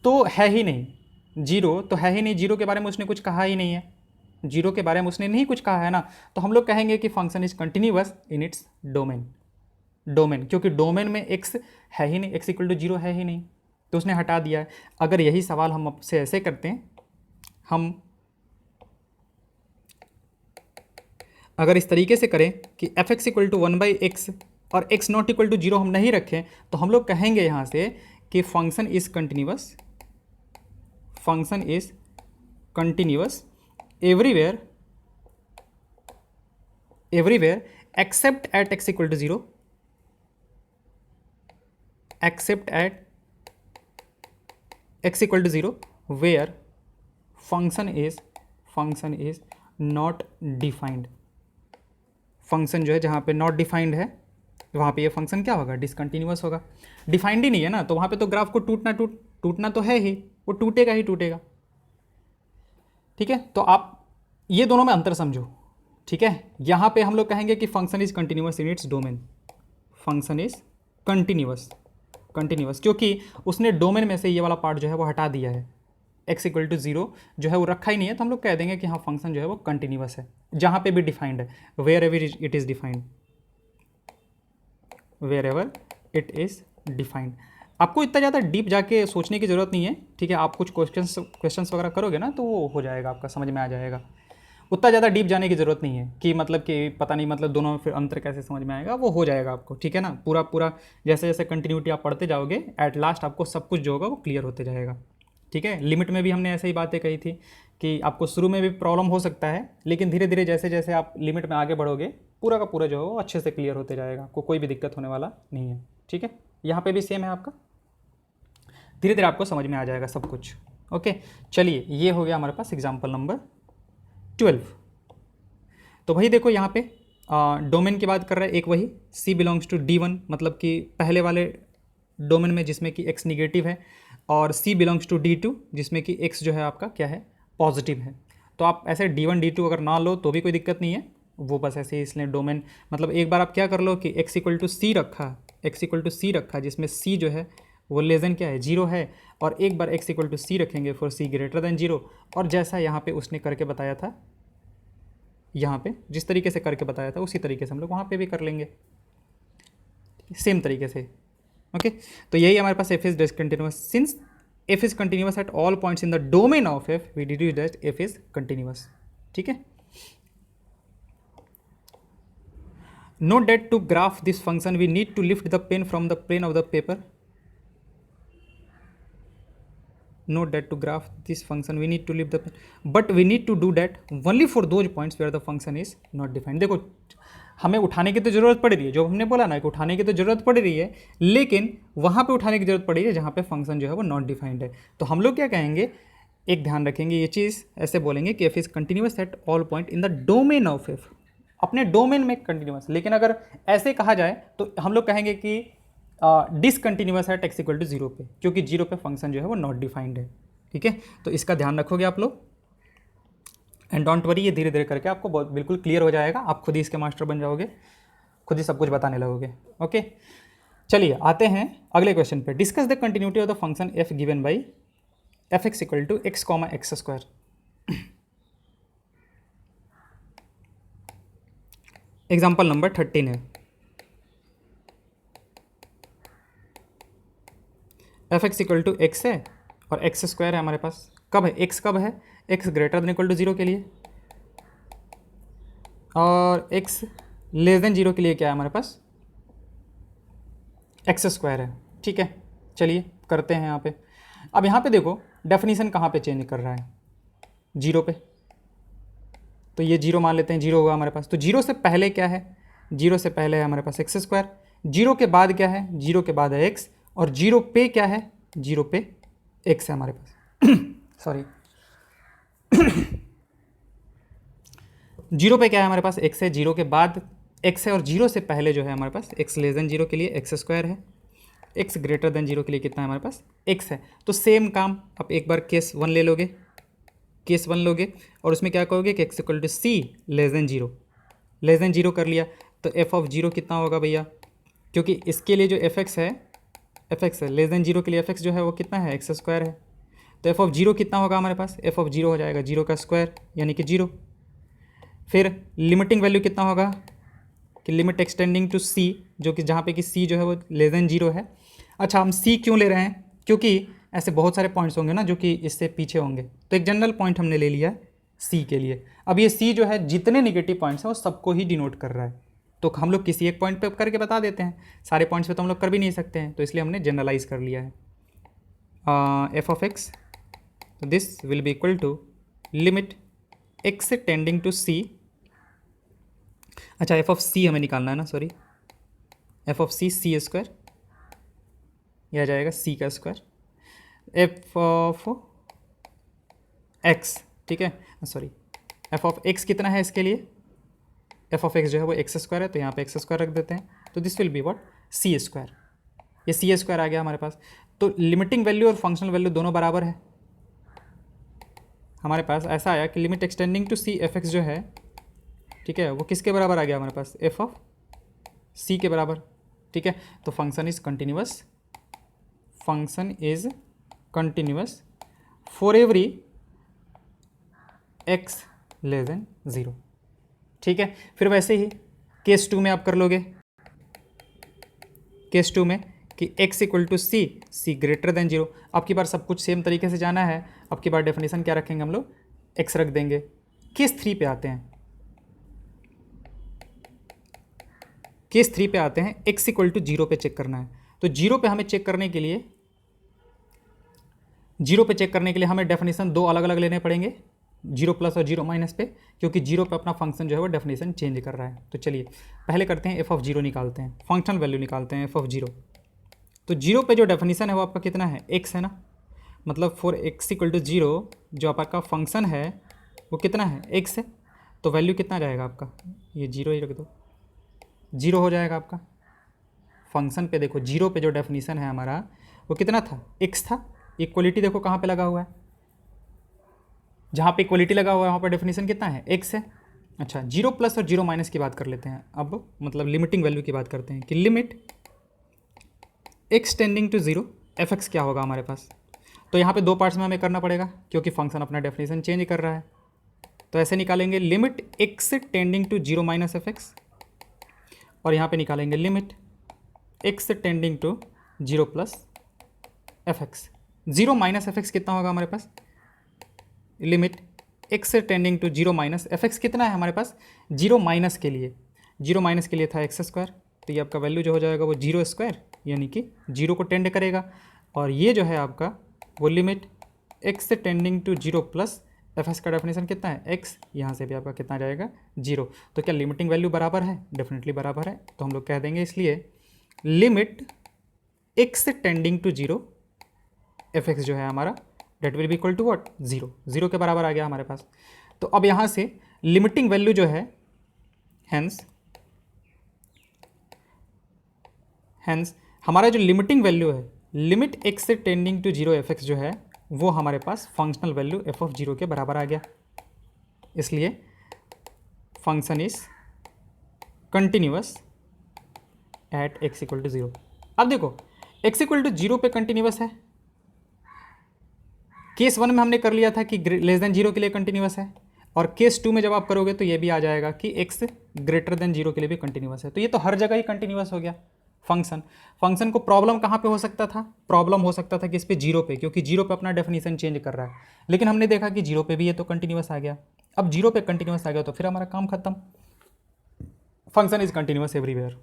तो है ही नहीं, जीरो के बारे में उसने कुछ कहा ही नहीं है, जीरो के बारे में उसने नहीं कुछ कहा है ना। तो हम लोग कहेंगे कि function is continuous in its domain, क्योंकि डोमेन में एक्स है ही नहीं, एक्स इक्वल टू जीरो है ही नहीं, तो उसने हटा दिया है। अगर यही सवाल हम आपसे ऐसे करते हैं, हम अगर इस तरीके से करें कि F x equal to 1/x और x not equal to zero हम नहीं रखें, तो हम लोग कहेंगे यहाँ से कि function is continuous everywhere except at x equal to zero, except at x equal to zero, where function is not defined. Function जो है जहाँ पे नॉट डिफाइंड है, वहाँ पे ये फंक्शन क्या होगा, डिसकंटिन्यूअस होगा। डिफाइंड ही नहीं है ना, तो वहाँ पे तो ग्राफ को टूटना तो है ही, वो टूटेगा ही टूटेगा। ठीक है, तो आप ये दोनों में अंतर समझो, ठीक है। यहाँ पे हम लोग कहेंगे कि function is continuous in its domain, function is continuous, क्योंकि उसने डोमेन में से ये वाला पार्ट जो है वो हटा दिया है, x इक्वल टू जीरो जो है वो रखा ही नहीं है, तो हम लोग कह देंगे कि हाँ फंक्शन जो है वो कंटिन्यूअस है, जहाँ पे भी डिफाइंड है, wherever it is defined, wherever it is defined. आपको इतना ज़्यादा डीप जाके सोचने की ज़रूरत नहीं है, ठीक है। आप कुछ क्वेश्चंस वगैरह करोगे ना, तो वो हो जाएगा, आपका समझ में आ जाएगा। उतना ज़्यादा डीप जाने की ज़रूरत नहीं है कि मतलब कि पता नहीं मतलब दोनों में फिर अंतर कैसे समझ में आएगा, वो हो जाएगा आपको, ठीक है ना। पूरा जैसे जैसे कंटिन्यूटी आप पढ़ते जाओगे, एट लास्ट आपको सब कुछ जो होगा वो क्लियर होते जाएगा, ठीक है। लिमिट में भी हमने ऐसे ही बातें कही थी कि आपको शुरू में भी प्रॉब्लम हो सकता है, लेकिन धीरे धीरे जैसे जैसे आप लिमिट में आगे बढ़ोगे, पूरा का पूरा जो है वो अच्छे से क्लियर होते जाएगा, आपको कोई भी दिक्कत होने वाला नहीं है, ठीक है। यहाँ पे भी सेम है आपका, धीरे धीरे आपको समझ में आ जाएगा सब कुछ। ओके, चलिए ये हो गया हमारे पास एग्जाम्पल नंबर 12। तो वही देखो यहाँ पे डोमेन की बात कर रहा है, एक वही C बिलोंग्स टू D1, मतलब कि पहले वाले डोमेन में जिसमें कि x निगेटिव है, और C बिलोंग्स टू D2 जिसमें कि x जो है आपका क्या है, पॉजिटिव है। तो आप ऐसे D1 D2 अगर ना लो तो भी कोई दिक्कत नहीं है, वो बस ऐसे ही, इसलिए डोमेन मतलब एक बार आप क्या कर लो कि x इक्वल टू C रखा, जिसमें C जो है वो लेस देन क्या है, जीरो है, और एक बार x इक्वल टू C रखेंगे for C greater than zero, और जैसा यहाँ पे उसने करके बताया था, यहाँ पे जिस तरीके से करके बताया था उसी तरीके से हम लोग वहाँ पे भी कर लेंगे, सेम तरीके से। ओके, तो यही हमारे पास f is discontinuous, since f is continuous at all points in the domain of f, we deduce that f is continuous, ठीक है। Note that to graph this function we need to lift the pen from the plane of the paper, note that to graph this function we need to leave the pen, but we need to do that only for those points where the function is not defined। देखो हमें उठाने की तो ज़रूरत पड़ रही है, जो हमने बोला ना कि उठाने की तो ज़रूरत पड़ रही है, लेकिन वहाँ पे उठाने की ज़रूरत पड़ रही है जहाँ पे फंक्शन जो है वो नॉट डिफाइंड है। तो हम लोग क्या कहेंगे, एक ध्यान रखेंगे ये चीज़, ऐसे बोलेंगे कि F is continuous at all point in the domain of F, अपने डोमेन में कंटिन्यूअस। लेकिन अगर ऐसे कहा जाए तो हम लोग कहेंगे कि डिसकंटिन्यूअस है x इक्वल टू जीरो पे, क्योंकि जीरो पे फंक्शन जो है वो नॉट डिफाइंड है, ठीक है। तो इसका ध्यान रखोगे आप लोग, एंड डोंट वरी, ये धीरे धीरे करके आपको बहुत बिल्कुल क्लियर हो जाएगा, आप खुद ही इसके मास्टर बन जाओगे, खुद ही सब कुछ बताने लगोगे। ओके, चलिए आते हैं अगले क्वेश्चन पे। Discuss the continuity of the function f given by f x equal to x comma x square. Example number 13 है, f x equal to x है और एक्स स्क्वायर है हमारे पास। कब है, एक्स कब है, x greater than equal to zero के लिए, और x लेस देन 0 के लिए क्या है हमारे पास, एक्स स्क्वायर है। ठीक है, चलिए करते हैं यहाँ पे। अब यहाँ पे देखो डेफिनीशन कहाँ पे चेंज कर रहा है, 0 पे, तो ये 0 मान लेते हैं, 0 होगा हमारे पास। तो 0 से पहले क्या है, 0 से पहले है हमारे पास एक्स स्क्वायर, 0 के बाद क्या है, 0 के बाद है एक्स, और 0 पे क्या है, 0 पे एक्स है हमारे पास सॉरी 0 पे क्या है हमारे पास, एक्स है, 0 के बाद एक्स है, और 0 से पहले जो है हमारे पास एक्स लेस देन 0 के लिए एक्स स्क्वायर है, एक्स ग्रेटर देन 0 के लिए कितना है हमारे पास, एक्स है। तो सेम काम आप एक बार केस 1 ले लोगे, केस 1 लोगे और उसमें क्या कहोगे कि x equal to c less than 0, less than 0 कर लिया तो एफ ऑफ 0 कितना होगा भैया, क्योंकि इसके लिए जो एफ एक्स है लेस देन 0 के लिए एफ एक्स जो है वो कितना है, एक्स स्क्वायर है। तो एफ ऑफ 0 कितना होगा हमारे पास, एफ ऑफ 0 हो जाएगा 0 का स्क्वायर यानी कि 0। फिर लिमिटिंग वैल्यू कितना होगा कि लिमिट एक्सटेंडिंग टू सी, जो कि जहाँ पे कि सी जो है वो लेस देन 0 है। अच्छा, हम सी क्यों ले रहे हैं, क्योंकि ऐसे बहुत सारे पॉइंट्स होंगे ना जो कि इससे पीछे होंगे, तो एक जनरल पॉइंट हमने ले लिया है सी के लिए। अब ये सी जो है जितने निगेटिव पॉइंट्स हैं वो सबको ही डिनोट कर रहा है, तो हम लोग किसी एक पॉइंट पे करके बता देते हैं, सारे पॉइंट्स पे तो हम लोग कर भी नहीं सकते हैं, तो इसलिए हमने जनरलाइज कर लिया है एफ ऑफ एक्स, तो this will be equal to limit x tending to C. अच्छा, एफ ऑफ सी हमें निकालना है ना, sorry, f of C square, यह आ जाएगा सी का स्क्वायर, एफ ऑफ एक्स, ठीक है, सॉरी एफ ऑफ एक्स कितना है इसके लिए, एफ ऑफ एक्स जो है वो एक्स स्क्वायर है, तो यहाँ पे एक्स स्क्वायर रख देते हैं, तो this will be what, c square, ये सी स्क्वायर आ गया हमारे पास। तो लिमिटिंग वैल्यू और फंक्शनल वैल्यू दोनों बराबर है हमारे पास, ऐसा आया कि limit x tending to c f x जो है, ठीक है, वो किसके बराबर आ गया हमारे पास, एफ ऑफ सी के बराबर। ठीक है, तो function is continuous, function is continuous for every x less than 0। ठीक है, फिर वैसे ही केस 2 में आप कर लोगे, केस 2 में कि x equal to c greater than 0। अब की बार सब कुछ सेम तरीके से जाना है, अब की बार डेफिनेशन क्या रखेंगे हम लोग, x रख देंगे। केस 3 पे आते हैं, केस 3 पे आते हैं, x इक्वल टू 0 पे चेक करना है। तो 0 पे हमें चेक करने के लिए, 0 पे चेक करने के लिए हमें डेफिनेशन दो अलग अलग लेने पड़ेंगे, 0 प्लस और 0 माइनस पे, क्योंकि 0 पे अपना फंक्शन जो है वो डेफिनेशन चेंज कर रहा है। तो चलिए पहले करते हैं एफ ऑफ 0 निकालते हैं, फंक्शनल वैल्यू निकालते हैं एफ ऑफ 0। तो 0 पे जो डेफिनेशन है वो आपका कितना है, x है ना, मतलब फॉर x इक्वल टू 0 जो आपका फंक्शन है वो कितना है, x है, तो वैल्यू कितना जाएगा आपका, ये 0 ही रख दो, 0 हो जाएगा आपका फंक्शन पे। देखो 0 पे जो डेफिनेशन है हमारा वो कितना था, x था। इक्वलिटी देखो कहाँ पे लगा हुआ है, जहाँ पे इक्वलिटी लगा हुआ है वहाँ पर डेफिनेशन कितना है, x है। अच्छा, 0 प्लस और 0 माइनस की बात कर लेते हैं अब, मतलब लिमिटिंग वैल्यू की बात करते हैं कि limit x tending to 0 f x क्या होगा हमारे पास। तो यहाँ पे दो पार्ट्स में हमें करना पड़ेगा क्योंकि फंक्शन अपना डेफिनेशन चेंज कर रहा है, तो ऐसे निकालेंगे limit x tending to 0 minus f x, और यहाँ पे निकालेंगे limit x tending to 0 plus f x. 0 minus f x कितना होगा हमारे पास, limit x tending to 0 minus f x कितना है हमारे पास, 0 माइनस के लिए, 0 माइनस के लिए था एक्स स्क्वायर, तो ये आपका वैल्यू जो हो जाएगा वो 0 स्क्वायर यानी कि 0 को टेंड करेगा, और ये जो है आपका वो limit x tending to 0 plus f x का डेफिनेशन कितना है, x, यहाँ से भी आपका कितना जाएगा 0। तो क्या लिमिटिंग वैल्यू बराबर है, डेफिनेटली बराबर है, तो हम लोग कह देंगे इसलिए limit x tending to 0 f x जो है हमारा that will be equal to what, 0 के बराबर आ गया हमारे पास। तो अब यहाँ से लिमिटिंग वैल्यू जो है, हैंस हमारा जो लिमिटिंग वैल्यू है, limit x tending to 0 f x जो है वो हमारे पास फंक्शनल वैल्यू एफ ऑफ 0 के बराबर आ गया, इसलिए function is continuous at x equal to 0। अब देखो x इक्वल टू 0 पे कंटिन्यूअस है, केस 1 में हमने कर लिया था कि लेस देन 0 के लिए कंटिन्यूअस है, और केस 2 में जब आप करोगे तो ये भी आ जाएगा कि x ग्रेटर देन 0 के लिए भी कंटिन्यूअस है। तो ये तो हर जगह ही कंटिन्यूअस हो गया फंक्शन को प्रॉब्लम कहाँ पे हो सकता था, प्रॉब्लम हो सकता था कि इस पे 0 पे, क्योंकि 0 पे अपना डेफिनेशन चेंज कर रहा है, लेकिन हमने देखा कि 0 पे भी ये तो कंटिन्यूअस आ गया। अब 0 पे कंटिन्यूअस आ गया तो फिर हमारा काम खत्म, function is continuous everywhere,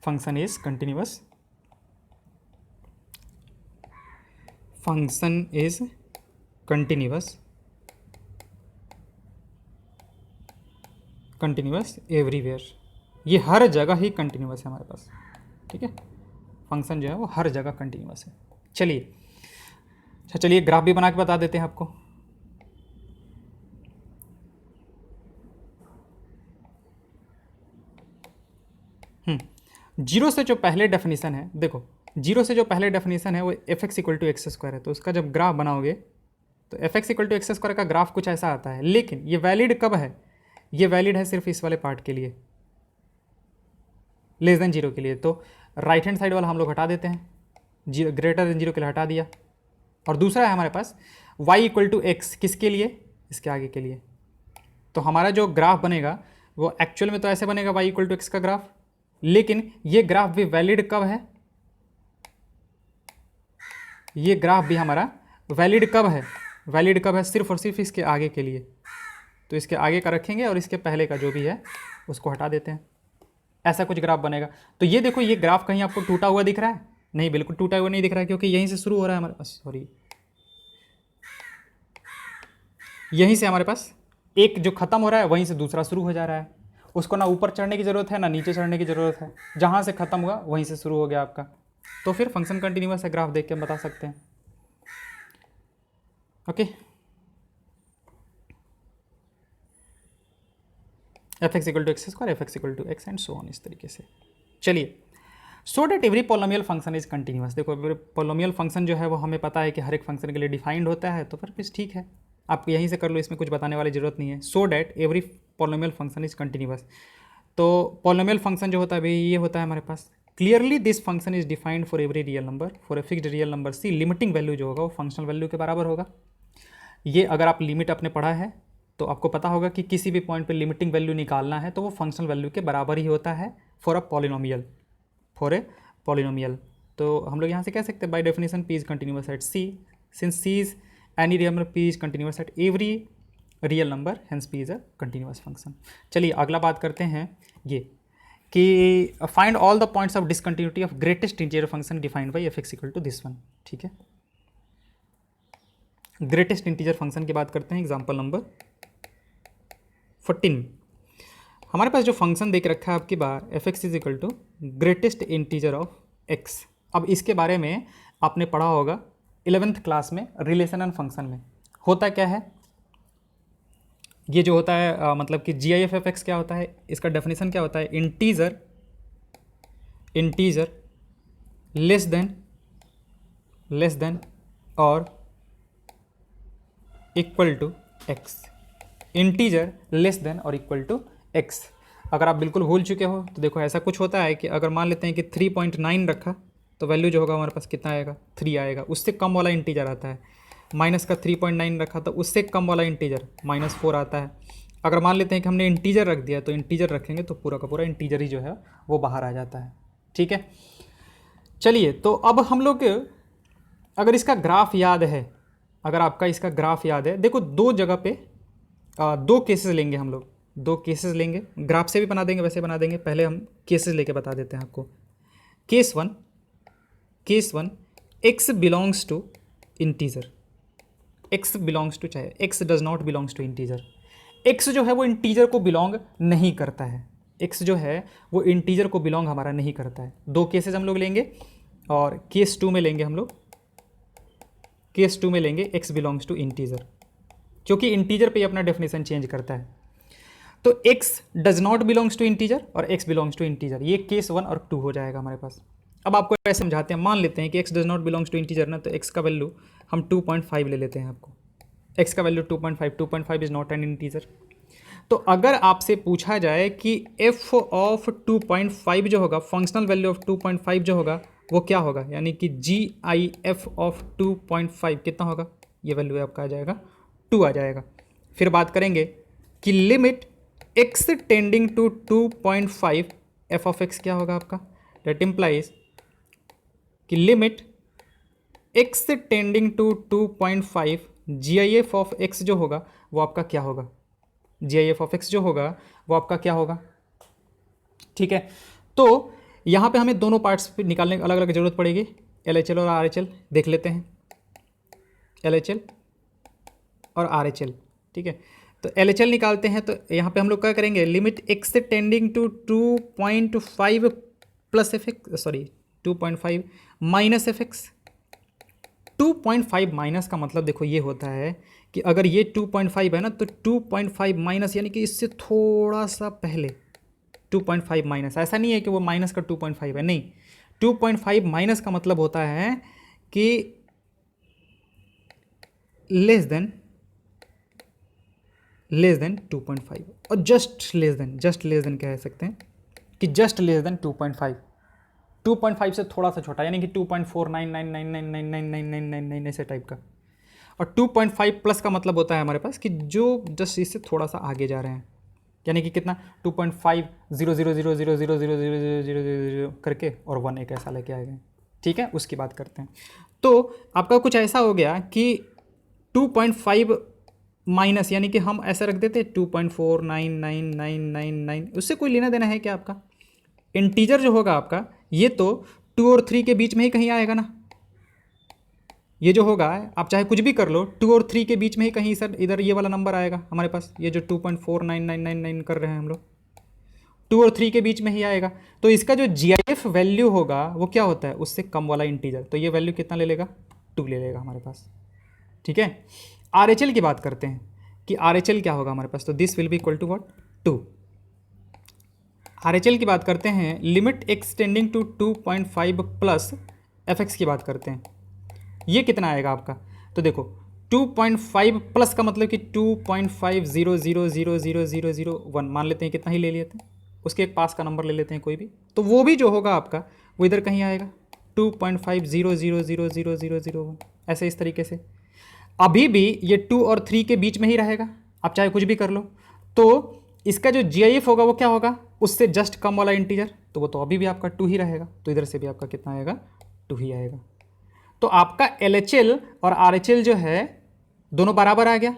function is continuous, function is continuous, continuous everywhere, ये हर जगह ही कंटिन्यूअस है हमारे पास, ठीक है। फंक्शन जो है वो हर जगह कंटिन्यूअस है। चलिए, अच्छा चलिए ग्राफ भी बना के बता देते हैं आपको। जीरो से जो पहले डेफिनेशन है, देखो जीरो से जो पहले डेफिनेशन है वो f x equal to x square है, तो उसका जब ग्राफ बनाओगे तो f x equal to x square का ग्राफ कुछ ऐसा आता है। लेकिन ये वैलिड कब है? ये वैलिड है सिर्फ इस वाले पार्ट के लिए, लेस देन जीरो के लिए। तो राइट हैंड साइड वाला हम लोग हटा देते हैं, जीरो ग्रेटर देन जीरो के लिए हटा दिया। और दूसरा है हमारे पास y इक्वल टू एक्स, किसके लिए? इसके आगे के लिए। तो हमारा जो ग्राफ बनेगा वो एक्चुअल में तो ऐसे बनेगा y इक्वल टू एक्स का ग्राफ, लेकिन ये ग्राफ भी वैलिड कब है? ये ग्राफ भी हमारा वैलिड कब है? वैलिड कब है? सिर्फ और सिर्फ इसके आगे के लिए। तो इसके आगे का रखेंगे और इसके पहले का जो भी है उसको हटा देते हैं, ऐसा कुछ ग्राफ बनेगा। तो ये देखो, ये ग्राफ कहीं आपको टूटा हुआ दिख रहा है? नहीं, बिल्कुल टूटा हुआ नहीं दिख रहा है, क्योंकि यहीं से शुरू हो रहा है हमारे पास, सॉरी यहीं से हमारे पास एक जो खत्म हो रहा है वहीं से दूसरा शुरू हो जा रहा है। उसको ना ऊपर चढ़ने की ज़रूरत है ना नीचे चढ़ने की ज़रूरत है, जहाँ से खत्म हुआ वहीं से शुरू हो गया आपका। तो फिर फंक्शन कंटिन्यूअस है, ग्राफ देख के हम बता सकते हैं। Okay, f x equal to x square, f x equal to x and so on, इस तरीके से। चलिए, so that every polynomial function is continuous. देखो पॉलिनोमियल फंक्शन जो है वो हमें पता है कि हर एक फंक्शन के लिए डिफाइंड होता है, तो फिर ठीक है, आप यहीं से कर लो, इसमें कुछ बताने वाली ज़रूरत नहीं है। So that every polynomial function is continuous. तो पॉलिनोमियल फंक्शन जो होता है भाई ये होता है हमारे पास, clearly this function is defined for every real number, for a fixed real number C, limiting value जो होगा वो फंक्शनल वैल्यू के बराबर होगा। ये अगर आप लिमिट अपने पढ़ा है तो आपको पता होगा कि किसी भी पॉइंट पे लिमिटिंग वैल्यू निकालना है तो वो फंक्शनल वैल्यू के बराबर ही होता है for a polynomial, for a polynomial. तो हम लोग यहाँ से कह सकते हैं by definition p is continuous at c, since c is any real number, p is continuous at every real number, hence p is a continuous function. चलिए अगला बात करते हैं ये कि find all the points of discontinuity of greatest integer function defined by f x equal to this one. ठीक है, greatest integer function की बात करते हैं। एग्जाम्पल नंबर 14, हमारे पास जो फंक्शन देख रखा है आपकी बार f x is equal to greatest integer of x. अब इसके बारे में आपने पढ़ा होगा 11th क्लास में रिलेशन एंड फंक्शन में। होता क्या है ये जो होता है मतलब कि G I F f x क्या होता है, इसका डेफिनेशन क्या होता है? इंटीजर, इंटीजर लेस देन और equal to x, integer less than और इक्वल टू एक्स। अगर आप बिल्कुल भूल चुके हो तो देखो ऐसा कुछ होता है कि अगर मान लेते हैं कि 3.9 रखा तो वैल्यू जो होगा हमारे पास कितना आएगा? 3 आएगा। उससे कम वाला इंटीजर आता है। माइनस का 3.9 रखा तो उससे कम वाला इंटीजर -4 आता है। अगर मान लेते हैं कि हमने इंटीजर रख दिया तो इंटीजर रखेंगे तो पूरा का पूरा इंटीजर ही जो है वो बाहर आ जाता है। ठीक है, चलिए तो अब हम लोग अगर इसका ग्राफ याद है, अगर आपका इसका ग्राफ याद है, देखो दो जगह पे दो केसेस लेंगे हम लोग, दो केसेस लेंगे, ग्राफ से भी बना देंगे वैसे बना देंगे, पहले हम केसेस लेके बता देते हैं आपको। Case one x belongs to integer, x belongs to, चाहे x does not belongs to integer. X जो है वो इंटीजर को बिलोंग नहीं करता है, एक्स जो है वो इंटीजर को बिलोंग हमारा नहीं करता है। दो केसेस हम लोग लेंगे और केस 2 में लेंगे हम लोग, केस 2 में लेंगे एक्स बिलोंग्स टू इंटीजर, क्योंकि इंटीजर पे अपना डेफिनेशन चेंज करता है। तो x does not belongs to integer और एक्स बिलोंग्स टू इंटीजर, ये केस 1 और 2 हो जाएगा हमारे पास। अब आपको ऐसे समझाते हैं, मान लेते हैं कि x does not belongs to integer ना, तो एक्स का वैल्यू हम 2.5 ले लेते हैं। आपको एक्स का value 2.5 is not an integer. तो अगर आपसे पूछा जाए कि एफ ऑफ 2.5 जो होगा, फंक्शनल वैल्यू ऑफ 2.5 जो होगा वो क्या होगा, यानी कि जी आई एफ ऑफ 2.5 कितना होगा? ये वैल्यू आपका आ जाएगा 2 आ जाएगा। फिर बात करेंगे कि limit x tending to 2.5 f of x क्या होगा आपका? दैट इम्प्लाइज कि limit x tending to 2.5 G I F of x जो होगा वो आपका क्या होगा? G I F of x जो होगा वो आपका क्या होगा? ठीक है। तो यहाँ पे हमें दोनों पार्ट्स निकालने की अलग अलग ज़रूरत पड़ेगी, LHL और RHL देख लेते हैं, LHL और RHL। ठीक है, तो LHL निकालते हैं। तो यहाँ पे हम लोग क्या करेंगे, लिमिट x से tending to 2.5 plus f x, sorry 2.5 minus f x. 2.5 minus का मतलब देखो ये होता है कि अगर ये 2.5 है ना, तो 2.5 माइनस यानी कि इससे थोड़ा सा पहले 2.5 माइनस। ऐसा नहीं है कि वो माइनस का 2.5 है, नहीं, 2.5 माइनस का मतलब होता है कि लेस देन 2.5, और जस्ट लेस देन कह सकते हैं कि जस्ट लेस देन 2.5 से थोड़ा सा छोटा, यानी कि 2.4999999999 ऐसे टाइप का। और 2.5 प्लस का मतलब होता है हमारे पास कि जो जस्ट इससे थोड़ा सा आगे जा रहे हैं, यानी कि कितना 2.5 0 करके और 1 एक ऐसा लेके आएंगे। ठीक है, उसकी बात करते हैं। तो आपका कुछ ऐसा हो गया कि 2.5 माइनस, यानी कि हम ऐसा रख देते 2.499999, उससे कोई लेना देना है क्या आपका? इंटीजर जो होगा आपका ये तो 2 और 3 के बीच में ही कहीं आएगा ना। ये जो होगा आप चाहे कुछ भी कर लो, 2 और 3 के बीच में ही कहीं सर इधर ये वाला नंबर आएगा हमारे पास, ये जो 2.49999 कर रहे हैं हम लोग, 2 और 3 के बीच में ही आएगा। तो इसका जो GIF वैल्यू होगा वो क्या होता है, उससे कम वाला इंटीजर। तो ये वैल्यू कितना ले लेगा, 2 ले लेगा हमारे पास। ठीक है, RHL की बात करते हैं कि RHL क्या होगा हमारे पास। तो this will be equal to what, 2। RHL की बात करते हैं, limit x tending to 2.5 plus fx की बात करते हैं, ये कितना आएगा आपका। तो देखो 2.5 प्लस का मतलब कि 2.50000001 मान लेते हैं, कितना ही ले लेते हैं, उसके एक पास का नंबर ले लेते हैं कोई भी, तो वो भी जो होगा आपका वो इधर कहीं आएगा 2.50000001, ऐसे इस तरीके से। अभी भी ये 2 और 3 के बीच में ही रहेगा, आप चाहे कुछ भी कर लो। तो इसका जो GIF होगा वो क्या होगा, उससे जस्ट कम वाला इंटीजर, तो वो तो अभी भी आपका 2 ही रहेगा। तो इधर से भी आपका कितना आएगा, 2 ही आएगा। तो आपका LHL और RHL जो है दोनों बराबर आ गया,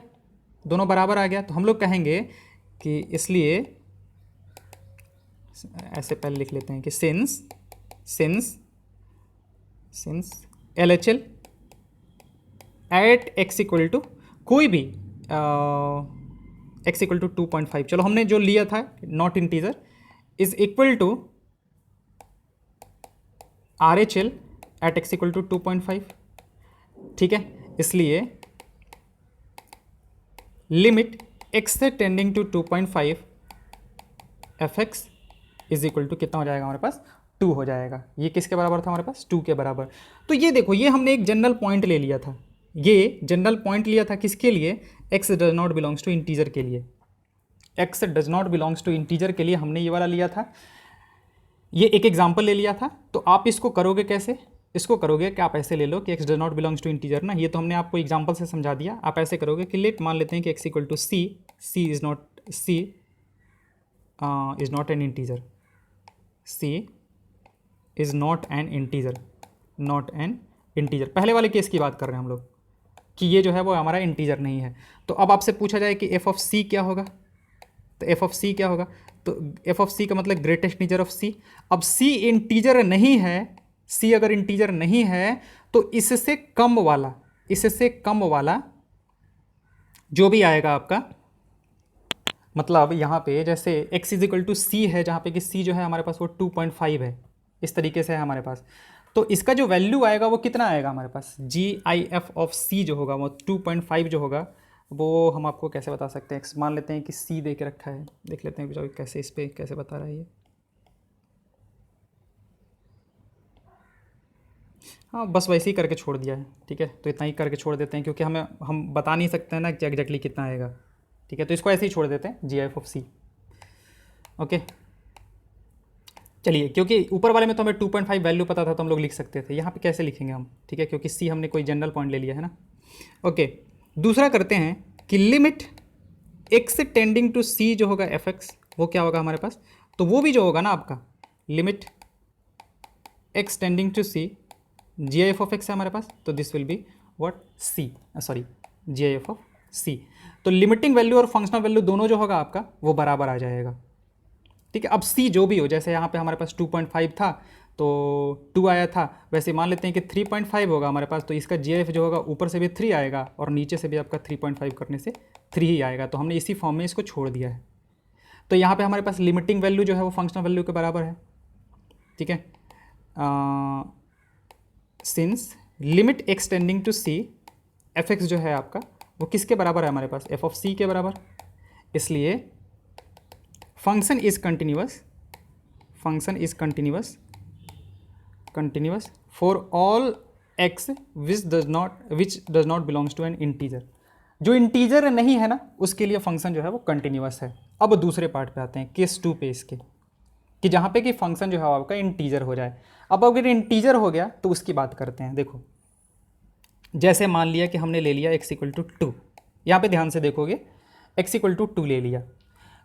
दोनों बराबर आ गया। तो हम लोग कहेंगे कि इसलिए ऐसे पहले लिख लेते हैं कि since LHL at x equal to कोई भी x इक्वल टू 2.5, चलो हमने जो लिया था not integer, is equal to RHL at x equal to 2.5। ठीक है, इसलिए लिमिट x से tending to 2.5 fx is equal to कितना हो जाएगा हमारे पास, 2 हो जाएगा। ये किसके बराबर था हमारे पास, 2 के बराबर। तो ये देखो, ये हमने एक जनरल पॉइंट ले लिया था, ये जनरल पॉइंट लिया था किसके लिए, x does not belongs to integer के लिए। x does not belongs to integer के लिए हमने ये वाला लिया था, ये एक एग्जाम्पल ले लिया था। तो आप इसको करोगे कैसे, इसको करोगे कि आप ऐसे ले लो कि x does not belongs to integer ना, ये तो हमने आपको एग्जाम्पल से समझा दिया। आप ऐसे करोगे कि लेट मान लेते हैं कि x equal to c is not an integer, c is not an integer, पहले वाले केस की बात कर रहे हैं हम लोग कि ये जो है वो हमारा इंटीजर नहीं है। तो अब आपसे पूछा जाए कि f ऑफ c क्या होगा, तो f ऑफ c क्या होगा, तो f ऑफ c का मतलब ग्रेटेस्ट इंटीजर ऑफ c। अब c इंटीजर नहीं है, c अगर इंटीजर नहीं है तो इससे कम वाला जो भी आएगा आपका, मतलब यहाँ पे जैसे x is equal to c है, जहाँ पे कि c जो है हमारे पास वो 2.5 है, इस तरीके से है हमारे पास। तो इसका जो वैल्यू आएगा वो कितना आएगा हमारे पास, GIF ऑफ c जो होगा वो 2.5 जो होगा, वो हम आपको कैसे बता सकते हैं। मान लेते हैं कि c दे के रखा है, देख लेते हैं कैसे इस पर कैसे बता रहा है ये। हाँ, बस वैसे ही करके छोड़ दिया है। ठीक है, तो इतना ही करके छोड़ देते हैं, क्योंकि हम बता नहीं सकते हैं ना कि एग्जैक्टली कितना आएगा। ठीक है, तो इसको ऐसे ही छोड़ देते हैं, GIF ऑफ c। ओके, चलिए, क्योंकि ऊपर वाले में तो हमें 2.5 वैल्यू पता था तो हम लोग लिख सकते थे, यहाँ पे कैसे लिखेंगे हम। ठीक है, क्योंकि c हमने कोई जनरल पॉइंट ले लिया है ना। ओके, दूसरा करते हैं कि लिमिट x से टेंडिंग टू c जो होगा fx, वो क्या होगा हमारे पास। तो वो भी जो होगा ना आपका, limit x tending to c, GIF of x है हमारे पास, तो this will be what, c, sorry GIF of c। तो लिमिटिंग वैल्यू और फंक्शनल वैल्यू दोनों जो होगा आपका वो बराबर आ जाएगा। ठीक है। अब सी जो भी हो, जैसे यहाँ पे हमारे पास 2.5 था तो 2 आया था, वैसे मान लेते हैं कि 3.5 होगा हमारे पास, तो इसका जी जो होगा ऊपर से भी 3 आएगा और नीचे से भी आपका 3.5 करने से 3 ही आएगा। तो हमने इसी फॉर्म में इसको छोड़ दिया है। तो यहाँ पे हमारे पास लिमिटिंग वैल्यू जो है वो फंक्शनल वैल्यू के बराबर है, ठीक है। Since limit x tending to c, f x जो है आपका वो किसके बराबर है हमारे पास, एफ ऑफ सी के बराबर, इसलिए function is continuous, function is continuous for all X which does not belongs to an integer. जो इंटीजर नहीं है ना उसके लिए फंक्शन जो है वो कंटिन्यूअस है। अब दूसरे पार्ट पे आते हैं, केस 2 पे इसके, कि जहाँ पे कि फंक्शन जो है आपका इंटीजर हो जाए। अब अगर इंटीजर हो गया तो उसकी बात करते हैं। देखो जैसे मान लिया कि हमने ले लिया x इक्वल टू 2, यहाँ पर ध्यान से देखोगे x इक्वल टू 2 ले लिया,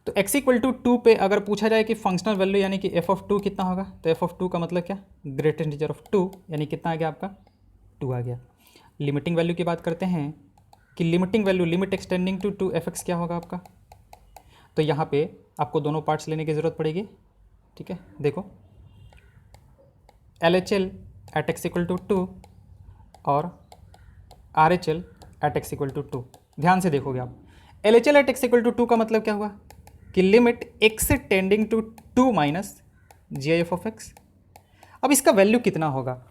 तो x इक्वल टू 2 पे अगर पूछा जाए कि फंक्शनल वैल्यू यानी कि f ऑफ 2 कितना होगा, तो f ऑफ 2 का मतलब क्या, ग्रेटेस्ट इंटीजर ऑफ 2, यानी कितना आ गया आपका 2 आ गया। लिमिटिंग वैल्यू की बात करते हैं कि limiting value limit x tending to 2f(x) क्या होगा आपका, तो यहाँ पे आपको दोनों पार्ट्स लेने की ज़रूरत पड़ेगी, ठीक है। देखो LHL at x equal to 2 और RHL at x equal to 2, ध्यान से देखोगे आप। LHL at x equal to 2 का मतलब क्या हुआ कि limit x tending to 2 minus GIF of x। अब इसका वैल्यू कितना होगा,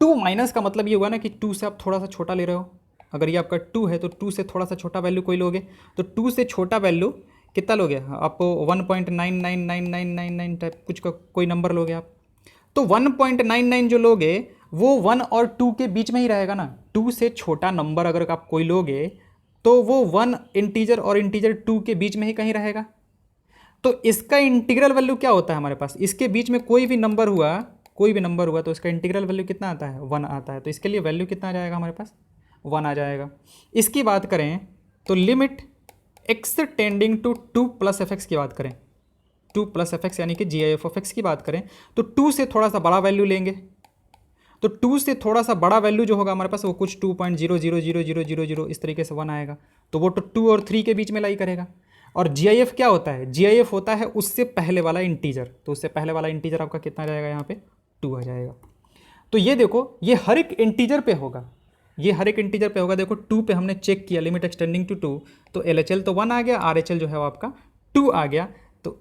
2 माइनस का मतलब ये हुआ ना कि 2 से आप थोड़ा सा छोटा ले रहे हो। अगर ये आपका 2 है तो 2 से थोड़ा सा छोटा वैल्यू कोई लोगे, तो 2 से छोटा वैल्यू कितना लोगे आप, 1.999999 टाइप कुछ का कोई नंबर लोगे आप। तो 1.99 जो लोगे वो 1 और 2 के बीच में ही रहेगा ना। 2 से छोटा नंबर अगर आप कोई लोगे तो वो 1 इंटीजर और इंटीजर 2 के बीच में ही कहीं रहेगा। तो इसका इंटीग्रल वैल्यू क्या होता है हमारे पास, इसके बीच में कोई भी नंबर हुआ तो इसका इंटीग्रल वैल्यू कितना आता है, 1 आता है। तो इसके लिए वैल्यू कितना आ जाएगा हमारे पास, 1 आ जाएगा। इसकी बात करें तो limit x tending to 2 plus f x की बात करें, 2 प्लस एफ एक्स यानी कि GIF ऑफ x की बात करें, तो 2 से थोड़ा सा बड़ा वैल्यू लेंगे, तो 2 से थोड़ा सा बड़ा वैल्यू जो होगा हमारे पास वो कुछ 2.000000 इस तरीके से 1 आएगा, तो वो तो 2 और 3 के बीच में लाई करेगा। और GIF क्या होता है, GIF होता है उससे पहले वाला इंटीजर, तो उससे पहले वाला इंटीजर आपका कितना आ जाएगा, यहाँ पे 2 आ जाएगा। तो ये देखो ये हर एक इंटीजर पे होगा, ये हर एक इंटीजर पे होगा। देखो 2 पे हमने चेक किया लिमिट एक्सटेंडिंग टू 2, तो LHL तो 1 आ गया, RHL जो है वो आपका 2 आ गया। तो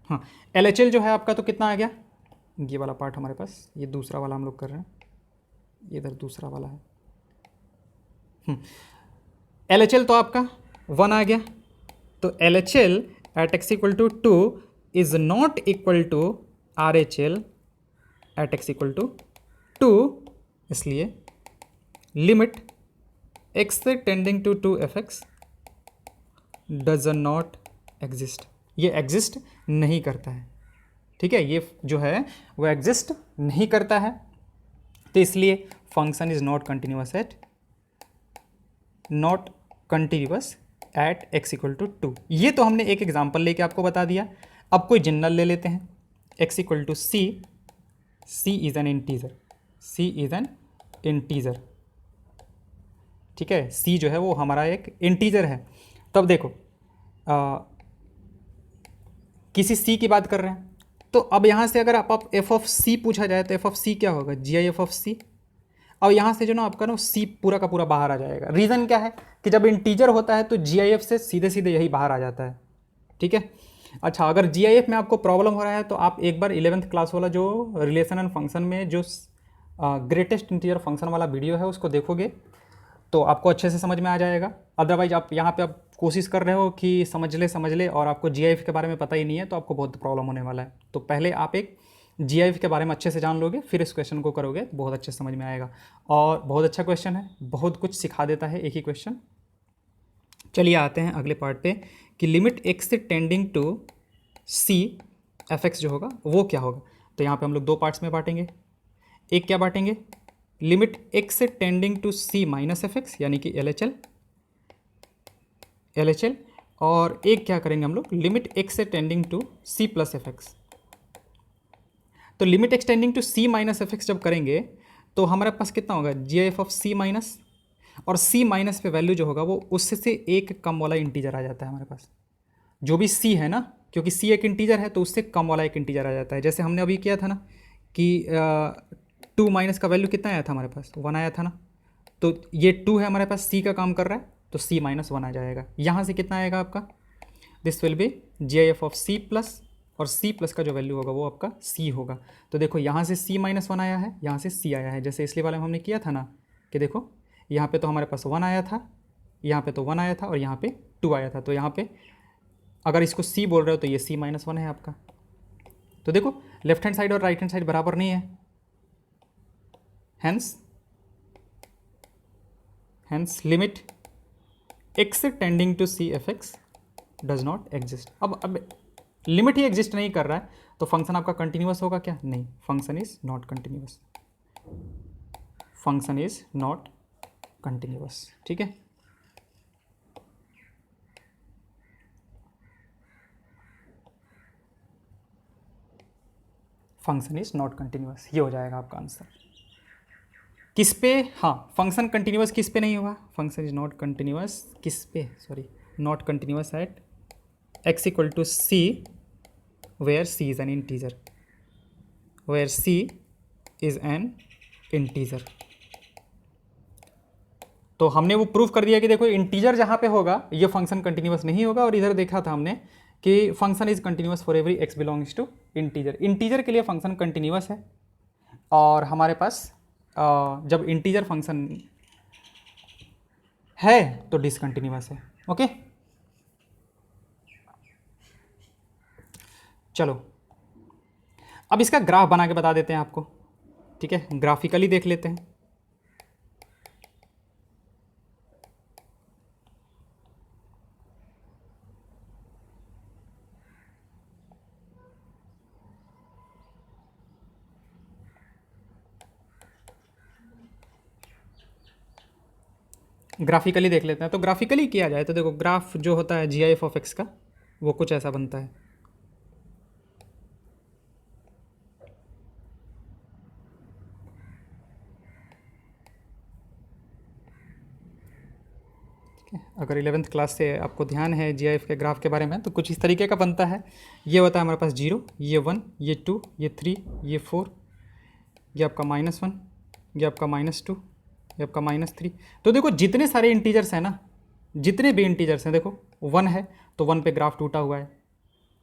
हाँ LHL जो है आपका तो कितना आ गया, ये वाला पार्ट हमारे पास, ये दूसरा वाला हम लोग कर रहे हैं, इधर दूसरा वाला है। LHL तो आपका 1 आ गया, तो LHL at x equal to 2 is not equal to RHL at x equal to 2, इसलिए limit x tending to 2f(x) does not exist, ये एग्जिस्ट नहीं करता है, ठीक है। ये जो है वो एग्जिस्ट नहीं करता है, तो इसलिए function is not continuous at x equal to 2। ये तो हमने एक एग्जाम्पल लेके आपको बता दिया। अब कोई जनरल ले लेते हैं, x equal to c, c is an integer, ठीक है। c जो है वो हमारा एक इंटीजर है। तब देखो किसी c की बात कर रहे हैं, तो अब यहाँ से अगर आप f ऑफ c पूछा जाए तो f ऑफ c क्या होगा, GIF ऑफ c। अब यहाँ से जो ना आपका ना c पूरा का पूरा बाहर आ जाएगा। रीज़न क्या है कि जब इंटीजर होता है तो GIF से सीधे सीधे यही बाहर आ जाता है, ठीक है। अच्छा अगर GIF में आपको प्रॉब्लम हो रहा है तो आप एक बार 11th क्लास वाला जो रिलेशन एंड फंक्शन में जो ग्रेटेस्ट इंटीजर फंक्शन वाला वीडियो है उसको देखोगे तो आपको अच्छे से समझ में आ जाएगा। अदरवाइज आप यहाँ पे आप कोशिश कर रहे हो कि समझ ले और आपको GIF के बारे में पता ही नहीं है तो आपको बहुत प्रॉब्लम होने वाला है। तो पहले आप एक GIF के बारे में अच्छे से जान लोगे, फिर इस क्वेश्चन को करोगे तो बहुत अच्छे से समझ में आएगा। और बहुत अच्छा क्वेश्चन है, बहुत कुछ सिखा देता है एक ही क्वेश्चन। चलिए आते हैं अगले पार्ट पे कि limit x tending to c f(x) जो होगा वो क्या होगा। तो यहाँ पे हम लोग 2 पार्ट्स में बांटेंगे। एक क्या बांटेंगे, limit x tending to c minus f(x) यानी कि LHL, और एक क्या करेंगे हम लोग, limit x tending to c plus f(x). तो limit x tending to c minus f x जब करेंगे तो हमारे पास कितना होगा, GIF ऑफ c माइनस, और c माइनस पे वैल्यू जो होगा वो उससे एक कम वाला इंटीजर आ जाता है हमारे पास। जो भी c है ना, क्योंकि c एक इंटीजर है तो उससे कम वाला एक इंटीजर आ जाता है। जैसे हमने अभी किया था ना कि 2 माइनस का वैल्यू कितना आया था हमारे पास, 1 आया था ना, तो ये 2 है हमारे पास, c का काम कर रहा है तो c माइनस 1 आ जाएगा। यहाँ से कितना आएगा आपका, this will B GIF of c plus, और c प्लस का जो वैल्यू होगा वो आपका c होगा। तो देखो यहाँ से c माइनस 1 आया है, यहाँ से c आया है। जैसे इसलिए वाले में हमने किया था ना कि देखो यहाँ पे तो हमारे पास 1 आया था, यहाँ पे तो 1 आया था और यहाँ पे 2 आया था। तो यहाँ पे अगर इसको c बोल रहे हो तो ये c माइनस 1 है आपका। तो देखो लेफ्ट हैंड साइड और राइट हैंड साइड बराबर नहीं है, hence limit x tending to c f x does not exist. अब लिमिट ही एग्जिस्ट नहीं कर रहा है तो फंक्शन आपका कंटिन्यूअस होगा क्या, नहीं, function is not continuous, function is not continuous. ठीक है, फंक्शन इज नॉट कंटिन्यूअस, ये हो जाएगा आपका आंसर। किस पे, हाँ, फंक्शन कंटिन्यूअस किस पे नहीं हुआ, फंक्शन इज नॉट कंटिन्यूअस किस पे, sorry, not continuous at x equal to c where c is an integer, where c is an integer. तो हमने वो प्रूफ कर दिया कि देखो इंटीजर जहाँ पे होगा ये फंक्शन कंटिन्यूअस नहीं होगा, और इधर देखा था हमने कि function is continuous for every x belongs to integer. Integer के लिए फंक्शन कंटिन्यूअस है, और हमारे पास जब इंटीजर फंक्शन है तो डिसकंटिन्यूअस है। ओके, चलो अब इसका ग्राफ बना के बता देते हैं आपको। ठीक है, ग्राफिकली देख लेते हैं। ग्राफिकली देख लेते हैं। तो ग्राफिकली किया जाए तो देखो ग्राफ जो होता है GIF ऑफ x का वो कुछ ऐसा बनता है। अगर 11th क्लास से आपको ध्यान है GIF के ग्राफ के बारे में तो कुछ इस तरीके का बनता है। ये होता है हमारे पास 0, ये 1, ये 2, ये 3, ये 4, ये आपका -1, ये आपका -2, ये आपका -3। तो देखो जितने सारे इंटीजर्स हैं ना, जितने भी इंटीजर्स हैं, देखो 1 है तो 1 पे ग्राफ टूटा हुआ है,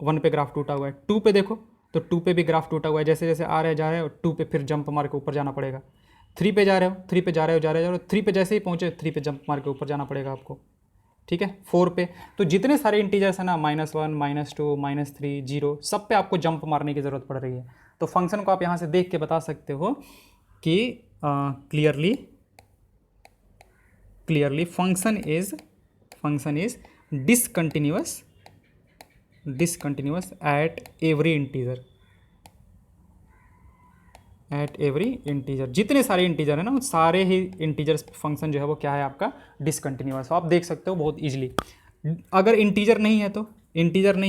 1 पे ग्राफ टूटा हुआ है। 2 पे देखो तो 2 पे भी ग्राफ टूटा हुआ है, जैसे जैसे आ रहे जा रहे हो 2 पे फिर जंप मार के ऊपर जाना पड़ेगा। 3 पे जा रहे हो, 3 पे जा रहे हो 3 पे जैसे ही पहुँचे 3 पे जंप मार के ऊपर जाना पड़ेगा आपको। ठीक है, 4 पे, तो जितने सारे इंटीजर्स हैं ना, -1, -2, -3, 0, सब पे आपको जंप मारने की ज़रूरत पड़ रही है। तो फंक्शन को आप यहाँ से देख के बता सकते हो कि clearly function is discontinuous at every integer. जितने सारे इंटीजर है ना, सारे ही इंटीजर्स फंक्शन जो है वो क्या है आपका, डिसकंटिन्यूअस। आप देख सकते हो बहुत इजीली। अगर इंटीजर नहीं है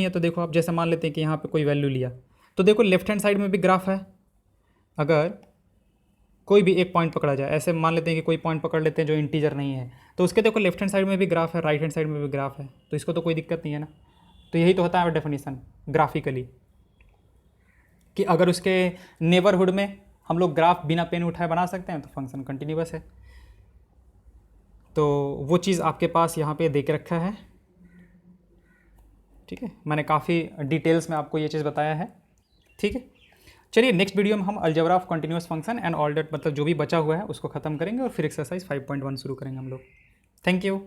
तो देखो आप, जैसे मान लेते हैं कि यहाँ पे कोई वैल्यू लिया, तो देखो लेफ्ट हैंड साइड में भी ग्राफ है। अगर कोई भी एक पॉइंट पकड़ा जाए, ऐसे मान लेते हैं कि कोई पॉइंट पकड़ लेते हैं जो इंटीजर नहीं है, तो उसके देखो लेफ्ट हैंड साइड में भी ग्राफ है, राइट हैंड साइड में भी ग्राफ है, तो इसको तो कोई दिक्कत नहीं है ना। तो यही तो होता है डेफिनेशन ग्राफिकली, कि अगर उसके नेबरहुड में हम लोग ग्राफ बिना पेन उठाए बना सकते हैं तो फंक्शन कंटिन्यूअस है। तो वो चीज़ आपके पास यहाँ पे दे के रखा है। ठीक है, मैंने काफ़ी डिटेल्स में आपको ये चीज़ बताया है। ठीक है, चलिए नेक्स्ट वीडियो में हम algebra of continuous function and all that, मतलब जो भी बचा हुआ है उसको ख़त्म करेंगे और फिर एक्सरसाइज 5.1 शुरू करेंगे हम लोग। Thank you.